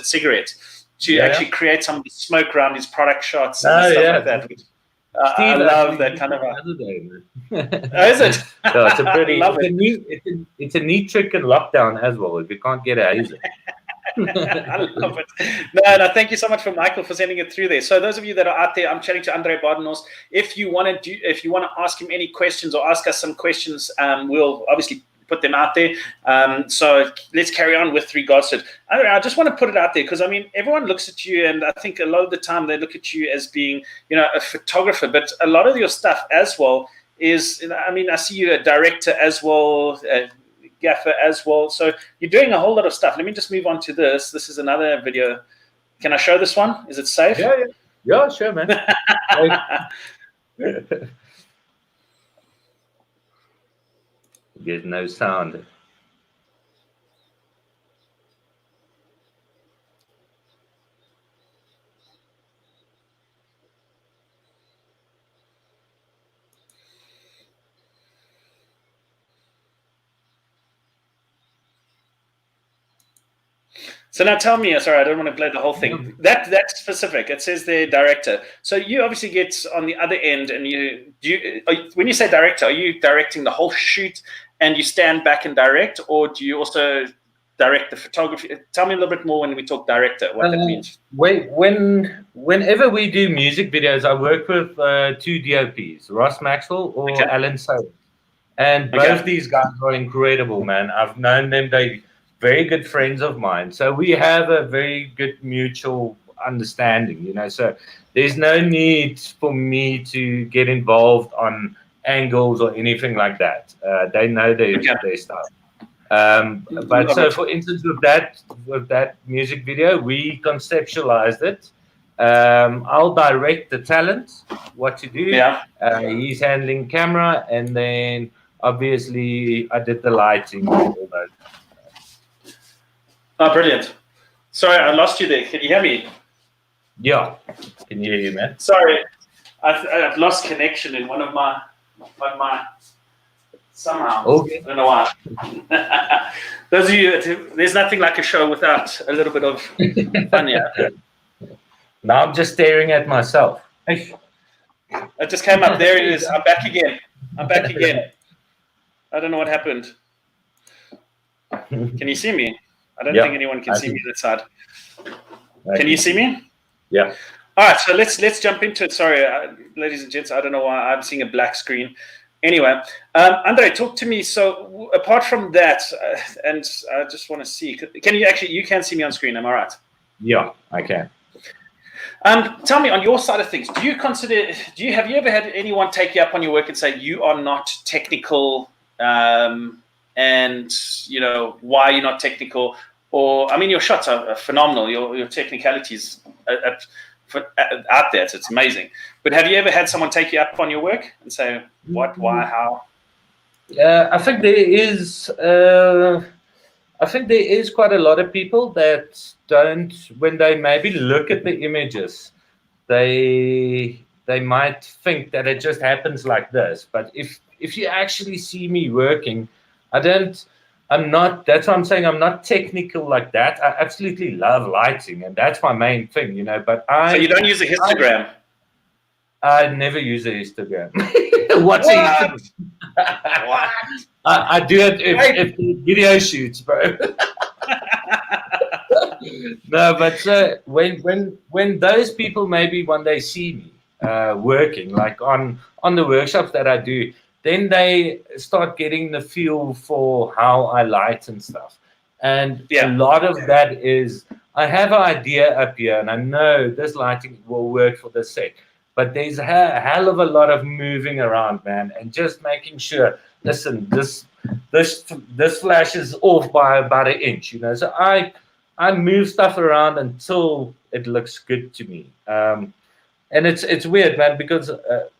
cigarette, to actually create some of the smoke around his product shots and stuff like that. I love that kind of. Is it? So it's a pretty. It's a neat trick in lockdown as well. If you can't get a hazer. I love it. No, thank you so much for Michael for sending it through there. So those of you that are out there, I'm chatting to Andre Badenhorst. If you want to ask him any questions or ask us some questions, we'll obviously put them out there. So let's carry on with regards to it. I just want to put it out there because, I mean, everyone looks at you, and I think a lot of the time they look at you as being, a photographer, but a lot of your stuff as well is, I mean, I see you a director as well, gaffer as well. So you're doing a whole lot of stuff. Let me just move on to this. This is another video. Can I show this one? Is it safe? Yeah, sure, man. There's no sound. So now tell me, sorry, I don't want to play the whole thing. That's specific. It says the director. So you obviously get on the other end, and when you say director, are you directing the whole shoot and you stand back and direct, or do you also direct the photography? Tell me a little bit more when we talk director, what that means. Whenever we do music videos, I work with two DOPs, Ross Maxwell or Alan Sowers. And both these guys are incredible, man. I've known them. They're very good friends of mine. So we have a very good mutual understanding, So there's no need for me to get involved on angles or anything like that. They know their stuff. But so, for instance, with that music video, we conceptualized it. I'll direct the talent, what to do. He's handling camera, and then obviously I did the lighting and all that. Oh, brilliant. Sorry, I lost you there. Can you hear me? Yeah, can you hear you, man? Sorry, I've lost connection in one of my somehow. Okay. I don't know why. Those of you, there's nothing like a show without a little bit of fun, yeah. Now I'm just staring at myself. It just came up. There it is. I'm back again. I don't know what happened. Can you see me? I don't think anyone can see me that side. Can you see me? Yeah. All right, so let's jump into it. Sorry, ladies and gents, I don't know why I'm seeing a black screen. Anyway, Andre, talk to me. So apart from that, and I just want to see, can you can see me on screen, am I right? Yeah, I can. Tell me, on your side of things, have you ever had anyone take you up on your work and say you are not technical, and why you're not technical? Or, I mean, your shots are phenomenal. Your technicalities out there, so it's amazing. But have you ever had someone take you up on your work and say what, why, how? I think there is. I think there is quite a lot of people that don't, when they maybe look at the images, they might think that it just happens like this. But if you actually see me working, that's what I'm saying. I'm not technical like that. I absolutely love lighting, and that's my main thing, But so you don't use a histogram? I never use a histogram. What's a histogram? What? I do it if the video shoots, bro. No, but when those people maybe one day see me working, like on the workshops that I do, then they start getting the feel for how I light and stuff. And a lot of that is, I have an idea up here, and I know this lighting will work for this set. but there's a hell of a lot of moving around, man, and just making sure. Listen, this flash is off by about an inch, you know. So I move stuff around until it looks good to me. And it's weird, man, because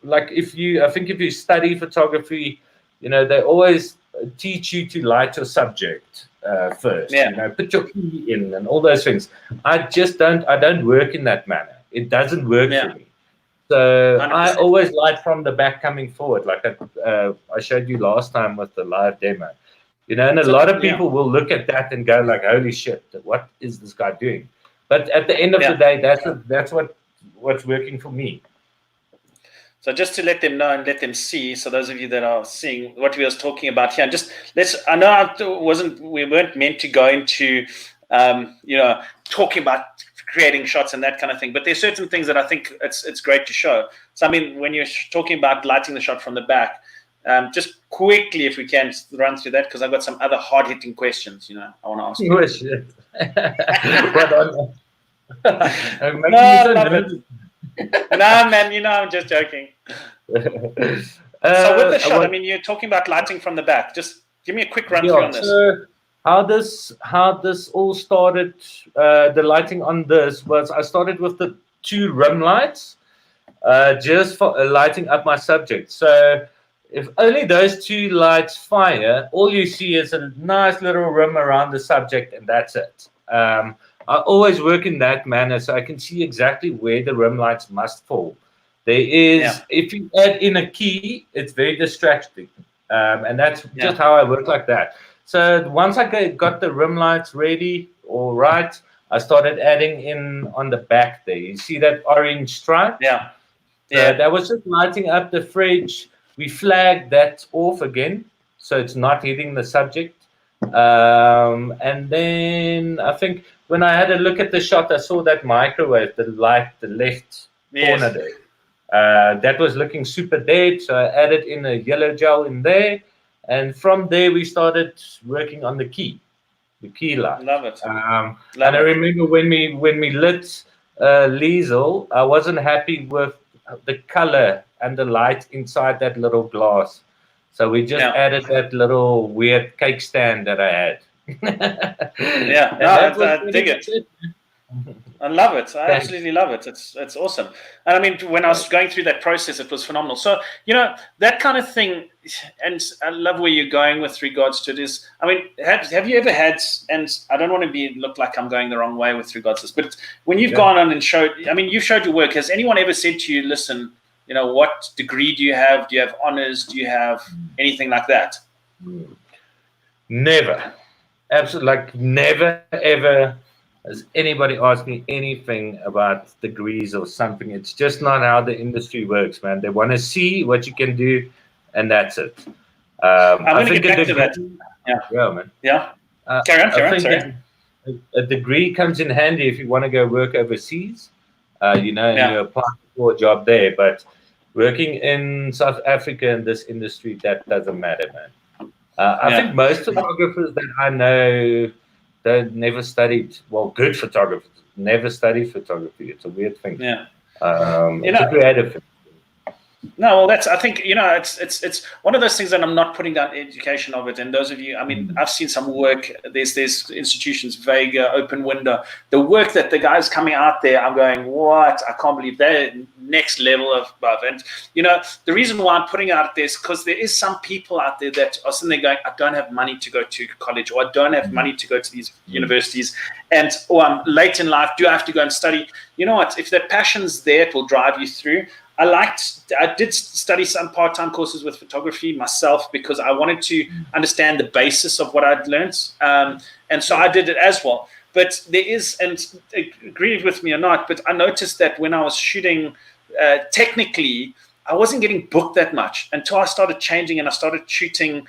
like I think if you study photography, you know, they always teach you to light your subject first. Yeah. You know, put your key in and all those things. I don't work in that manner. It doesn't work for me. So 100%. I always light from the back coming forward, like I showed you last time with the live demo. You know, and a lot of people will look at that and go like, "Holy shit, what is this guy doing?" But at the end of the day, that's what's working for me. So just to let them know and let them see, so those of you that are seeing what we was talking about here, just I know we weren't meant to go into, you know, talking about creating shots and that kind of thing, but there's certain things that I think it's great to show. So I mean, when you're talking about lighting the shot from the back, just quickly, if we can, run through that, because I've got some other hard-hitting questions, you know, I want to ask you. Oh, shit. No, man, you know, I'm just joking. So with the shot, I mean, you're talking about lighting from the back. Just give me a quick run through on this. So how this all started, the lighting on this was, I started with the 2 rim lights, just for lighting up my subject. So if only those 2 lights fire, all you see is a nice little rim around the subject, and that's it. I always work in that manner, so I can see exactly where the rim lights must fall. There is, if you add in a key, it's very distracting, and that's just how I work like that. So once I got the rim lights ready, all right, I started adding in on the back there. You see that orange stripe? Yeah. So that was just lighting up the fridge. We flagged that off again, so it's not hitting the subject. And then I think when I had a look at the shot, I saw that microwave, the left corner there. That was looking super dead, so I added in a yellow gel in there. And from there, we started working on the key light. Love it. And I remember when we lit Liesel, I wasn't happy with the color and the light inside that little glass. So we just added that little weird cake stand that I had. I dig it. I love it. I absolutely love it. It's awesome. And I mean, when I was going through that process, it was phenomenal. So, you know, that kind of thing, and I love where you're going with regards to it is, I mean, have you ever had, and I don't want to look like I'm going the wrong way with regards to this, but when you've gone on and showed, I mean, you've showed your work, has anyone ever said to you, listen, you know, what degree do you have? Do you have honors? Do you have anything like that? Never. Absolutely, like never, ever has anybody asked me anything about degrees or something. It's just not how the industry works, man. They want to see what you can do, and that's it. I'm going to get back to that. Yeah, man. Yeah. Carry on. Sorry. A degree comes in handy if you want to go work overseas, you know, and you apply for a job there. But working in South Africa in this industry, that doesn't matter, man. I think most photographers that I know, they never studied. Well, good photographers never studied photography. It's a weird thing. Yeah. It's a creative thing. No, well, I think, you know, it's one of those things that I'm not putting down education of it. And those of you, I mean, I've seen some work. There's institutions, Vega, Open Window. The work that the guys coming out there, I'm going, what? I can't believe they're next level of above. And, you know, the reason why I'm putting out this, because there is some people out there that are sitting there going, I don't have money to go to college, or I don't have money to go to these universities, and or I'm late in life. Do I have to go and study? You know what? If that passion's there, it will drive you through. I did study some part-time courses with photography myself because I wanted to understand the basis of what I'd learned. And so I did it as well. But there is, and agree with me or not, but I noticed that when I was shooting, technically, I wasn't getting booked that much until I started changing and I started shooting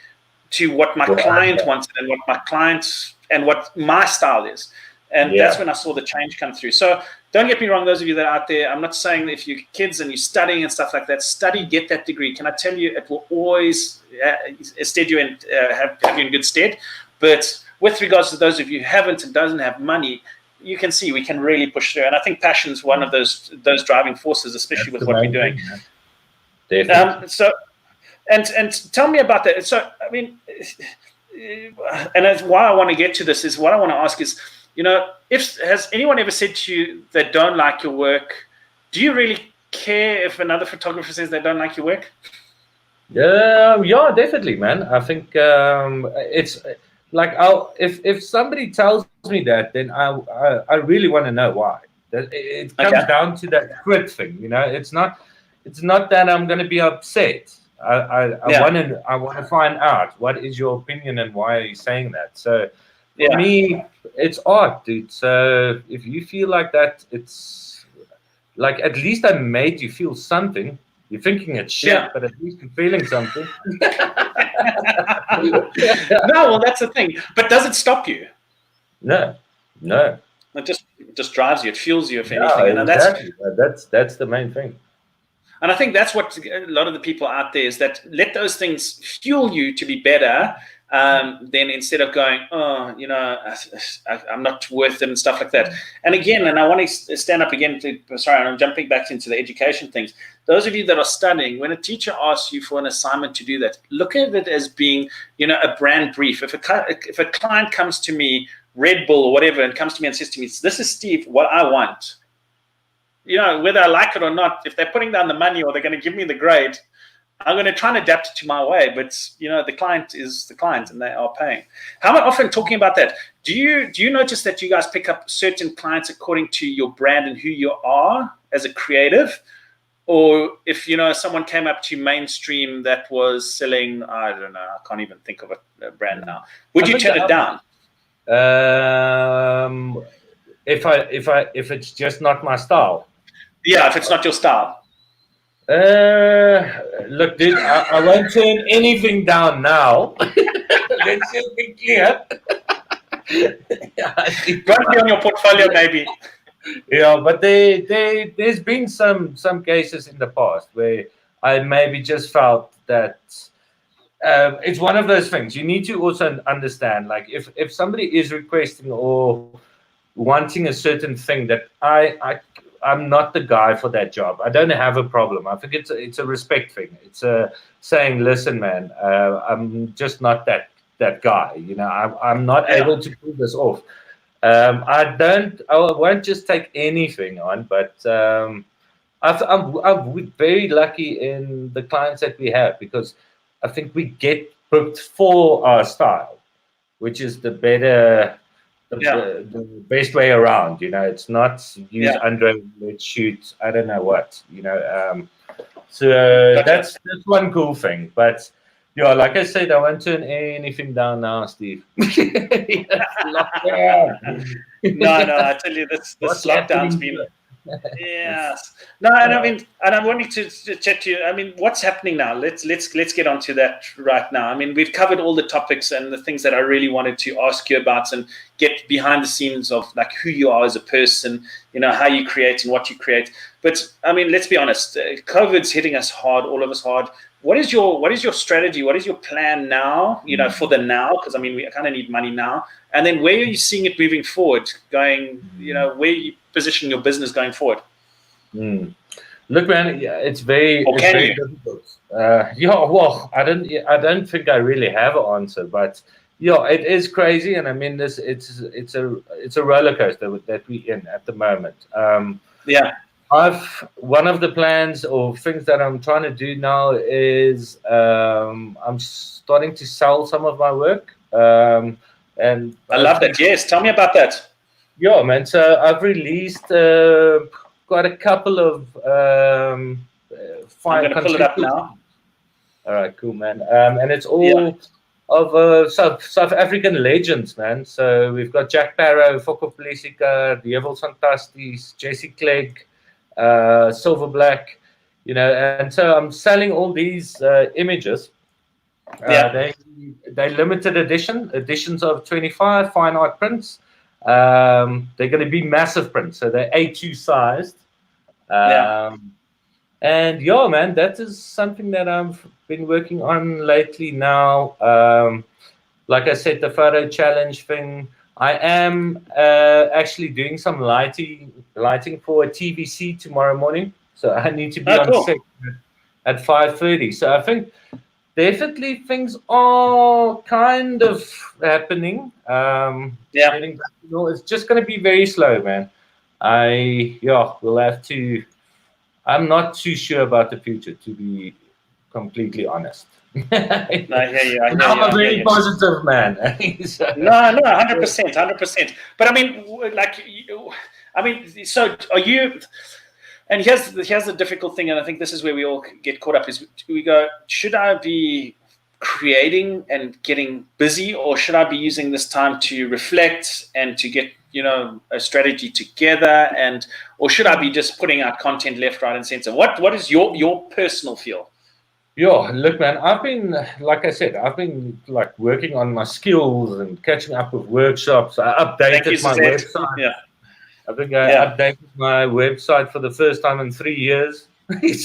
to what my client wanted and what my clients and what my style is. And that's when I saw the change come through. So don't get me wrong, those of you that are out there, I'm not saying that if you're kids and you're studying and stuff like that, study, get that degree. Can I tell you, it will always stead you and have you in good stead. But with regards to those of you who haven't and doesn't have money, you can see we can really push through. And I think passion is one of those driving forces, especially with what we're doing. Definitely. And tell me about that. So, I mean, and that's why I want to get to this is what I want to ask is, has anyone ever said to you they don't like your work? Do you really care if another photographer says they don't like your work? Yeah, definitely, man. I think it's like if somebody tells me that, then I really want to know why. It comes down to that quit thing, It's not that I'm going to be upset. I want to find out what is your opinion and why are you saying that. So for me, it's art, dude. So if you feel like that, it's like at least I made you feel something. You're thinking it's shit, but at least you're feeling something. No, well, that's the thing. But does it stop you? No. It just drives you. It fuels you, if anything. And exactly. That's the main thing. And I think that's what a lot of the people out there is that let those things fuel you to be better. Then instead of going, I'm not worth it and stuff like that. And again, and I want to stand up again. I'm jumping back into the education things. Those of you that are studying, when a teacher asks you for an assignment to do that, look at it as being, a brand brief. If a client comes to me, Red Bull or whatever, and comes to me and says to me, "This is Steve, what I want." Whether I like it or not, if they're putting down the money or they're going to give me the grade, I'm going to try and adapt it to my way. But the client is the client, and they are paying. How often, talking about that, do you notice that you guys pick up certain clients according to your brand and who you are as a creative? Or if someone came up to mainstream that was selling, I don't know, I can't even think of a brand now. Would you turn it down? If it's just not my style. Yeah, if it's not your style. Look, dude, I won't turn anything down now. Let's just be clear. Got me on your portfolio, maybe. Yeah, but there's been some cases in the past where I maybe just felt that it's one of those things. You need to also understand, like if somebody is requesting or wanting a certain thing that I'm not the guy for that job. I don't have a problem. I think it's a respect thing. It's saying, listen, man, I'm just not that guy. I'm not able to pull this off. I won't just take anything on, but I'm very lucky in the clients that we have because I think we get booked for our style, which is the better. The best way around, it's not use Andre, let's shoot, I don't know what, so that's one cool thing. But like I said, I won't turn anything down now, Steve. No, I tell you, this lockdown's been. Yes. No, and I mean, and I'm wanting to chat to you. I mean, what's happening now? Let's get onto that right now. I mean, we've covered all the topics and the things that I really wanted to ask you about and get behind the scenes of like who you are as a person, how you create and what you create. But I mean, let's be honest. COVID's hitting us hard, all of us hard. What is your strategy? What is your plan now? For the now, because I mean, we kind of need money now. And then where are you seeing it moving forward? Going, where you position your business going forward? Look, man, it's very difficult. Well, I don't think I really have an answer, but it is crazy, and I mean this. It's a roller coaster that we're in at the moment. One of the plans or things that I'm trying to do now is I'm starting to sell some of my work. And I love that. Yes, tell me about that. Yeah, man. So I've released quite a couple of I'm going to pull it up now. All right, cool, man. And it's all of South African legends, man. So we've got Jack Barrow, Foko Polisika, Dievel Fantasties, Jesse Clegg, Silver Black, and so I'm selling all these images. They limited editions of 25 fine art prints. They're going to be massive prints, so they're A2 sized. And man, that is something that I've been working on lately now. Like I said, the photo challenge thing. I am actually doing some lighting for a TVC tomorrow morning. So I need to be Oh, on cool. set at 5:30. So I think definitely things are kind of happening. Yeah. Getting back to normal. It's just going to be very slow, man. We'll have to. I'm not too sure about the future, to be completely honest. No, I hear you. I And hear I'm you. a I hear very you. positive man. So, No, no, 100%, 100%. But I mean, I mean, so are you? And here's the difficult thing, and I think this is where we all get caught up: is we go, should I be creating and getting busy, or should I be using this time to reflect and to get a strategy together, and or should I be just putting out content left, right, and center? What is your personal feel? Yeah, look, man, I've been, like I said, I've been like working on my skills and catching up with workshops. I Thank you, updated my Suzette. website. Yeah, I think I yeah. updated my website for the first time in 3 years.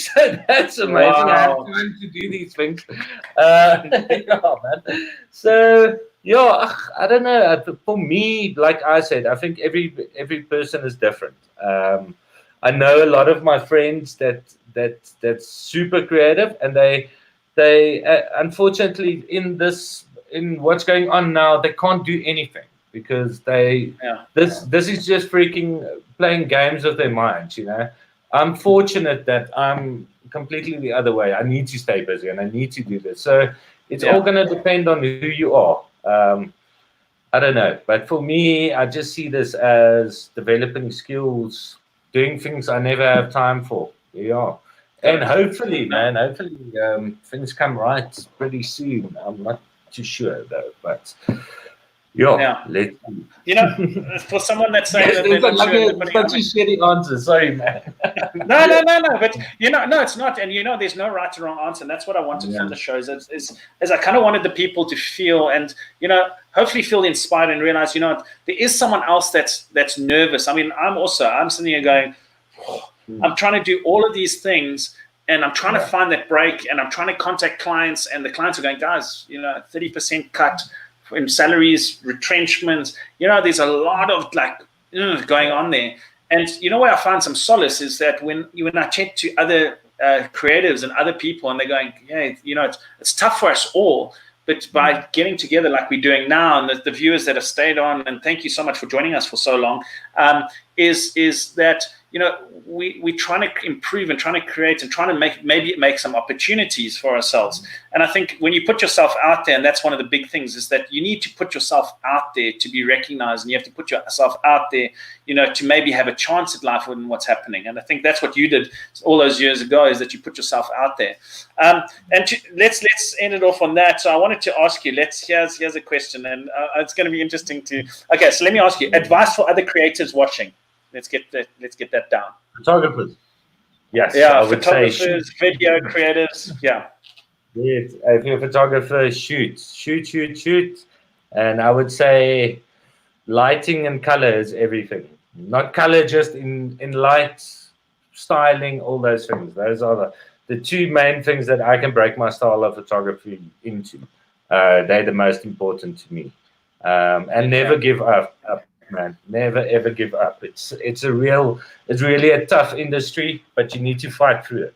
So that's amazing. I have Wow. time to do these things. Yeah, man. So yeah, I don't know. For me, like I said, I think every person is different. I know a lot of my friends that's super creative, and they unfortunately in what's going on now, they can't do anything because Yeah, this is just freaking playing games with their minds, I'm fortunate that I'm completely the other way. I need to stay busy and I need to do this. So it's all yeah, going to depend on who you are. I don't know. But for me, I just see this as developing skills, doing things I never have time for. Yeah. And hopefully, man, things come right pretty soon. I'm not too sure, though. But yeah. let's see. For someone that's saying Yes, that they're it's not like sure and they're putting such a shitty answer. Sorry, man. no. But no, it's not. And there's no right or wrong answer. And that's what I wanted from Yeah. the shows. Is I kind of wanted the people to feel and hopefully feel inspired and realize there is someone else that's nervous. I mean, I'm sitting here going, I'm trying to do all of these things. And I'm trying to find that break, and I'm trying to contact clients, and the clients are going, guys, 30% cut in salaries, retrenchments. There's a lot of going on there. And where I find some solace is that when I chat to other creatives and other people, and they're going, yeah, it's tough for us all. But by getting together like we're doing now, and the viewers that have stayed on, and thank you so much for joining us for so long, is that we're trying to improve and trying to create and trying to make some opportunities for ourselves. And I think when you put yourself out there, and that's one of the big things, is that you need to put yourself out there to be recognized, and you have to put yourself out there, to maybe have a chance at life and what's happening. And I think that's what you did all those years ago, is that you put yourself out there. Let's end it off on that. So I wanted to ask you, here's a question, and it's going to be interesting to. Okay, so let me ask you, advice for other creators watching. Let's get that down. Photographers. Yes. Yeah, I would say photographers, video creators. Yeah. Yes, if you're a photographer, shoot. And I would say lighting and color is everything. Not color just in light, styling, all those things. Those are the two main things that I can break my style of photography into. They're the most important to me. And never give up, man. Never ever give up. It's really a tough industry, but you need to fight through it.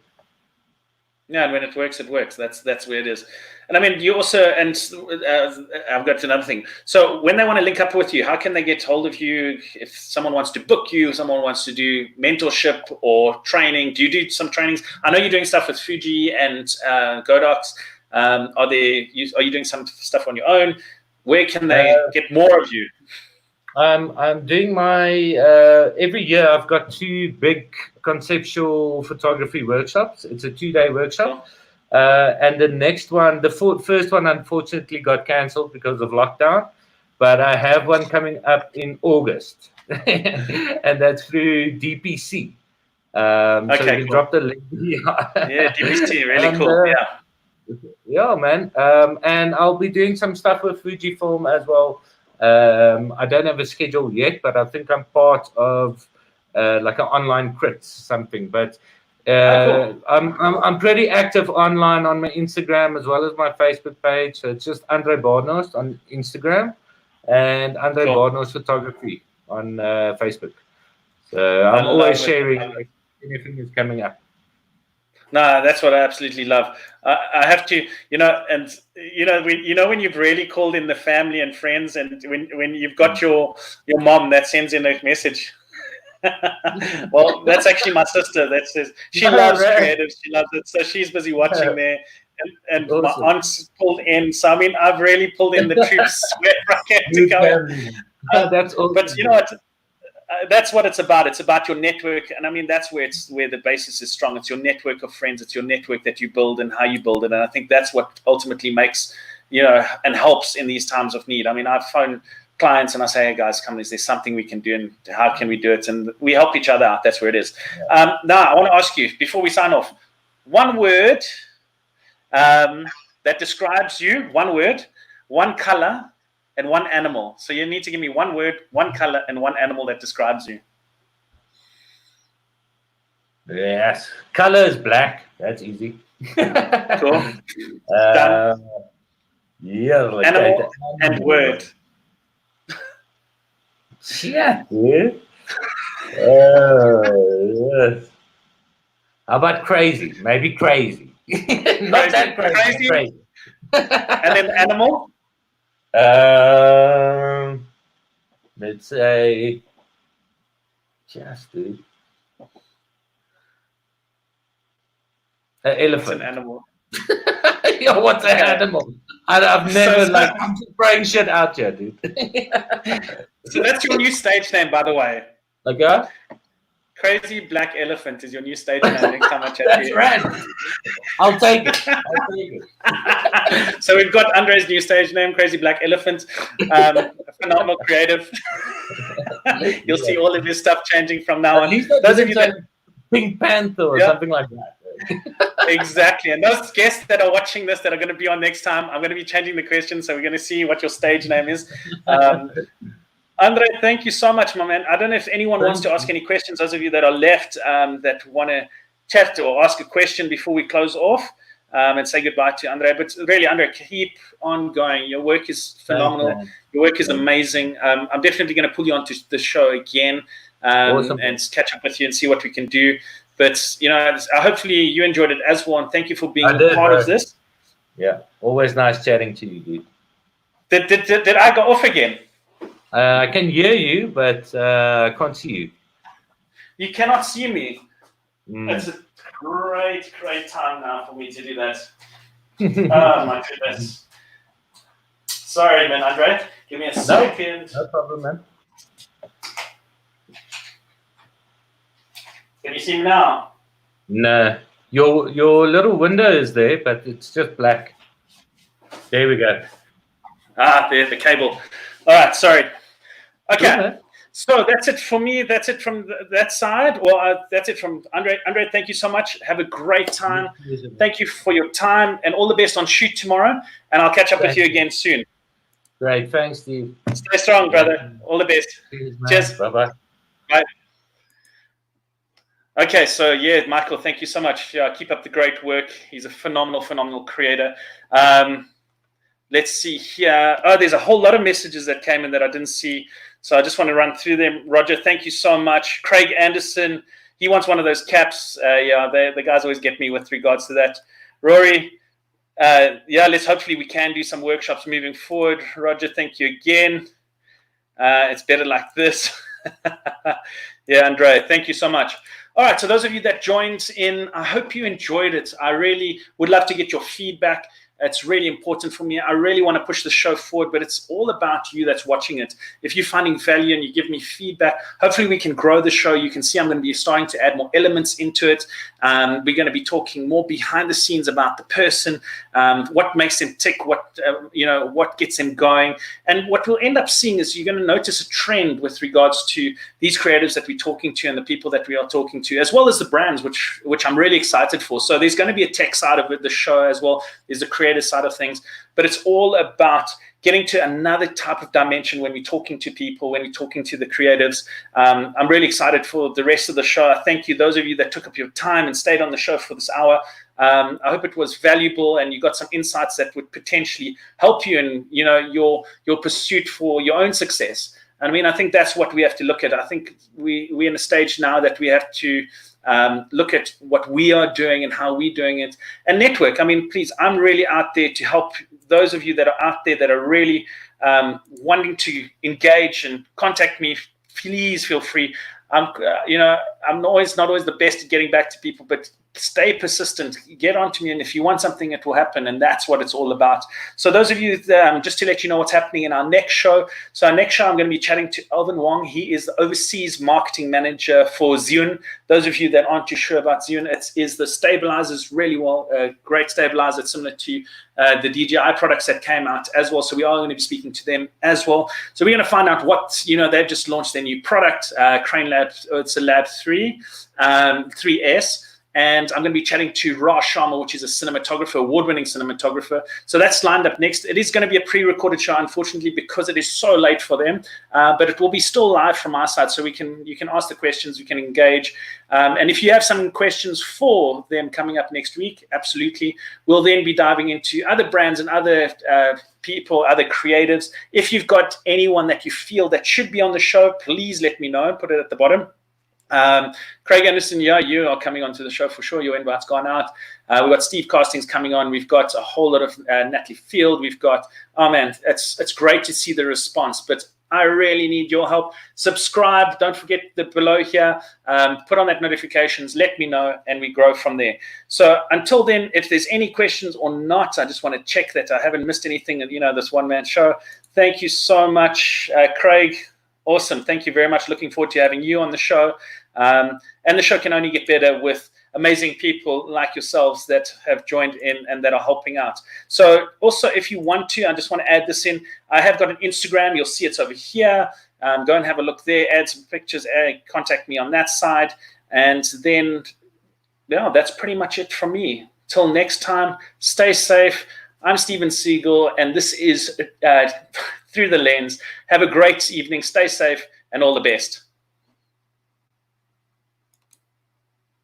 Yeah, and when it works, it works. That's where it is. And I mean, you also, and I've got another thing. So when they want to link up with you, how can they get hold of you? If someone wants to book you, someone wants to do mentorship or training, do you do some trainings? I know you're doing stuff with Fuji and Godox. Are you doing some stuff on your own? Where can they get more of you? I'm doing my every year. I've got 2 big conceptual photography workshops. It's a 2-day workshop, and the next one, the first one, unfortunately got cancelled because of lockdown. But I have one coming up in August, and that's through DPC. Okay, so you can drop the link. Yeah, DPC, really cool. Yeah, man. And I'll be doing some stuff with Fujifilm as well. I don't have a schedule yet, but I think I'm part of like an online crits something. But Cool. I'm pretty active online on my Instagram as well as my Facebook page. So it's just Andre Badenhorst on Instagram. and Andre Cool. Badenhorst Photography on Facebook. So I I'm always love it. sharing if anything is coming up. No, that's what I absolutely love. I have to, and when you've really called in the family and friends, and when you've got your mom that sends in a message. Well, that's actually my sister. That says she loves creatives. She loves it. So she's busy watching there. And Awesome. my aunt's pulled in. So I mean, I've really pulled in the troops where I can to go. That's awesome. But you know what? That's what it's about. It's about your network, and I mean that's where the basis is strong. It's your network of friends. It's your network that you build and how you build it. And I think that's what ultimately makes and helps in these times of need. I mean, I've phoned clients and I say, hey guys, come, is there something we can do, and how can we do it? And we help each other out. That's where it is. Now I want to ask you before we sign off, one word that describes you. One word, one color, and one animal. So you need to give me one word, one color, and one animal that describes you. Yes, color is black. That's easy. Cool. Yeah. Animal and word. Yeah, dude. Yes. How about crazy? Maybe crazy. Not that crazy. Crazy. And then animal? Let's say, just dude. An elephant. It's an animal. Yo, what's an animal? I've never I'm just throwing shit out here, dude. So that's your new stage name, by the way. Okay. Crazy Black Elephant is your new stage name next time I chat to you. That's right. I'll take it. So we've got Andre's new stage name, Crazy Black Elephant. A phenomenal creative. You'll see all of his stuff changing from now on. Those of you that Pink Panther or something like that. Exactly. And those guests that are watching this that are going to be on next time, I'm going to be changing the question, so we're going to see what your stage name is. Andre, thank you so much, my man. I don't know if anyone wants to ask any questions. Those of you that are left that want to chat or ask a question before we close off and say goodbye to Andre. But really, Andre, keep on going. Your work is phenomenal. Your work is amazing. I'm definitely going to pull you onto the show again Awesome. and catch up with you and see what we can do. But, hopefully you enjoyed it as well. And thank you for being part of this. Yeah, always nice chatting to you, dude. Did I go off again? I can hear you, but I can't see you. You cannot see me. It's a great time now for me to do that. Oh, my goodness. Sorry, man, Andre. Give me a second. No problem, man. Can you see me now? No. Your little window is there, but it's just black. There we go. There's the cable. All right, sorry. Okay, Yeah. So that's it for me. That's it from that side. Well, that's it from Andre. Andre, thank you so much. Have a great time. Thank you for your time, and all the best on shoot tomorrow. And I'll catch up with you again soon. Great. Thanks, Steve. Stay strong, brother. All the best. Cheers. Bye-bye. Bye. Okay, so yeah, Michael, thank you so much. Yeah, keep up the great work. He's a phenomenal creator. Let's see here. Oh, there's a whole lot of messages that came in that I didn't see. So I just want to run through them. Roger, thank you so much. Craig Anderson, he wants one of those caps. The guys always get me with regards to that. Rory, hopefully we can do some workshops moving forward. Roger, thank you again. It's better like this. Yeah, Andre, thank you so much. All right, so those of you that joined in, I hope you enjoyed it. I really would love to get your feedback. It's really important for me. I really want to push the show forward, but it's all about you that's watching it. If you're finding value and you give me feedback, hopefully we can grow the show. You can see I'm going to be starting to add more elements into it. We're going to be talking more behind the scenes about the person, what makes them tick, what gets them going. And what we'll end up seeing is you're going to notice a trend with regards to these creatives that we're talking to and the people that we are talking to, as well as the brands, which I'm really excited for. So there's going to be a tech side of it, the show as well. There's the creative side of things, but it's all about getting to another type of dimension when we're talking to people, when we're talking to the creatives. I'm really excited for the rest of the show. I thank you, those of you that took up your time and stayed on the show for this hour. I hope it was valuable and you got some insights that would potentially help you in, your pursuit for your own success. I mean, I think that's what we have to look at. I think we're in a stage now that we have to look at what we are doing and how we're doing it, and network. I mean, please, I'm really out there to help those of you that are out there that are really wanting to engage and contact me. Please feel free. I'm not always the best at getting back to people, but stay persistent. Get on to me, and if you want something, it will happen, and that's what it's all about. So those of you, just to let you know what's happening in our next show. So our next show, I'm going to be chatting to Alvin Wong. He is the overseas marketing manager for Zune. Those of you that aren't too sure about Zune, it is the stabilizers, really great stabilizer. It's similar to the DJI products that came out as well. So we are going to be speaking to them as well. So we're going to find out what, they've just launched their new product, Crane Lab. It's a Lab 3, 3S. And I'm going to be chatting to Ra Sharma, which is a cinematographer, award-winning cinematographer. So that's lined up next. It is going to be a pre-recorded show, unfortunately, because it is so late for them. But it will be still live from our side, so you can ask the questions, you can engage. And if you have some questions for them coming up next week, absolutely. We'll then be diving into other brands and other people, other creatives. If you've got anyone that you feel that should be on the show, please let me know. Put it at the bottom. Craig Anderson, you are coming onto the show for sure. Your invite's gone out. We've got Steve Castings coming on. We've got a whole lot of Natalie Field. We've got, it's great to see the response, but I really need your help. Subscribe. Don't forget the below here. Put on that notifications. Let me know, and we grow from there. So until then, if there's any questions or not, I just want to check that I haven't missed anything. And this one-man show. Thank you so much, Craig. Awesome. Thank you very much. Looking forward to having you on the show. And the show can only get better with amazing people like yourselves that have joined in and that are helping out. So also, if you want to, I just want to add this in. I have got an Instagram. You'll see it's over here. Go and have a look there. Add some pictures. Contact me on that side. And then, that's pretty much it from me. Till next time, stay safe. I'm Steven Segal, and this is Through the Lens. Have a great evening. Stay safe, and all the best.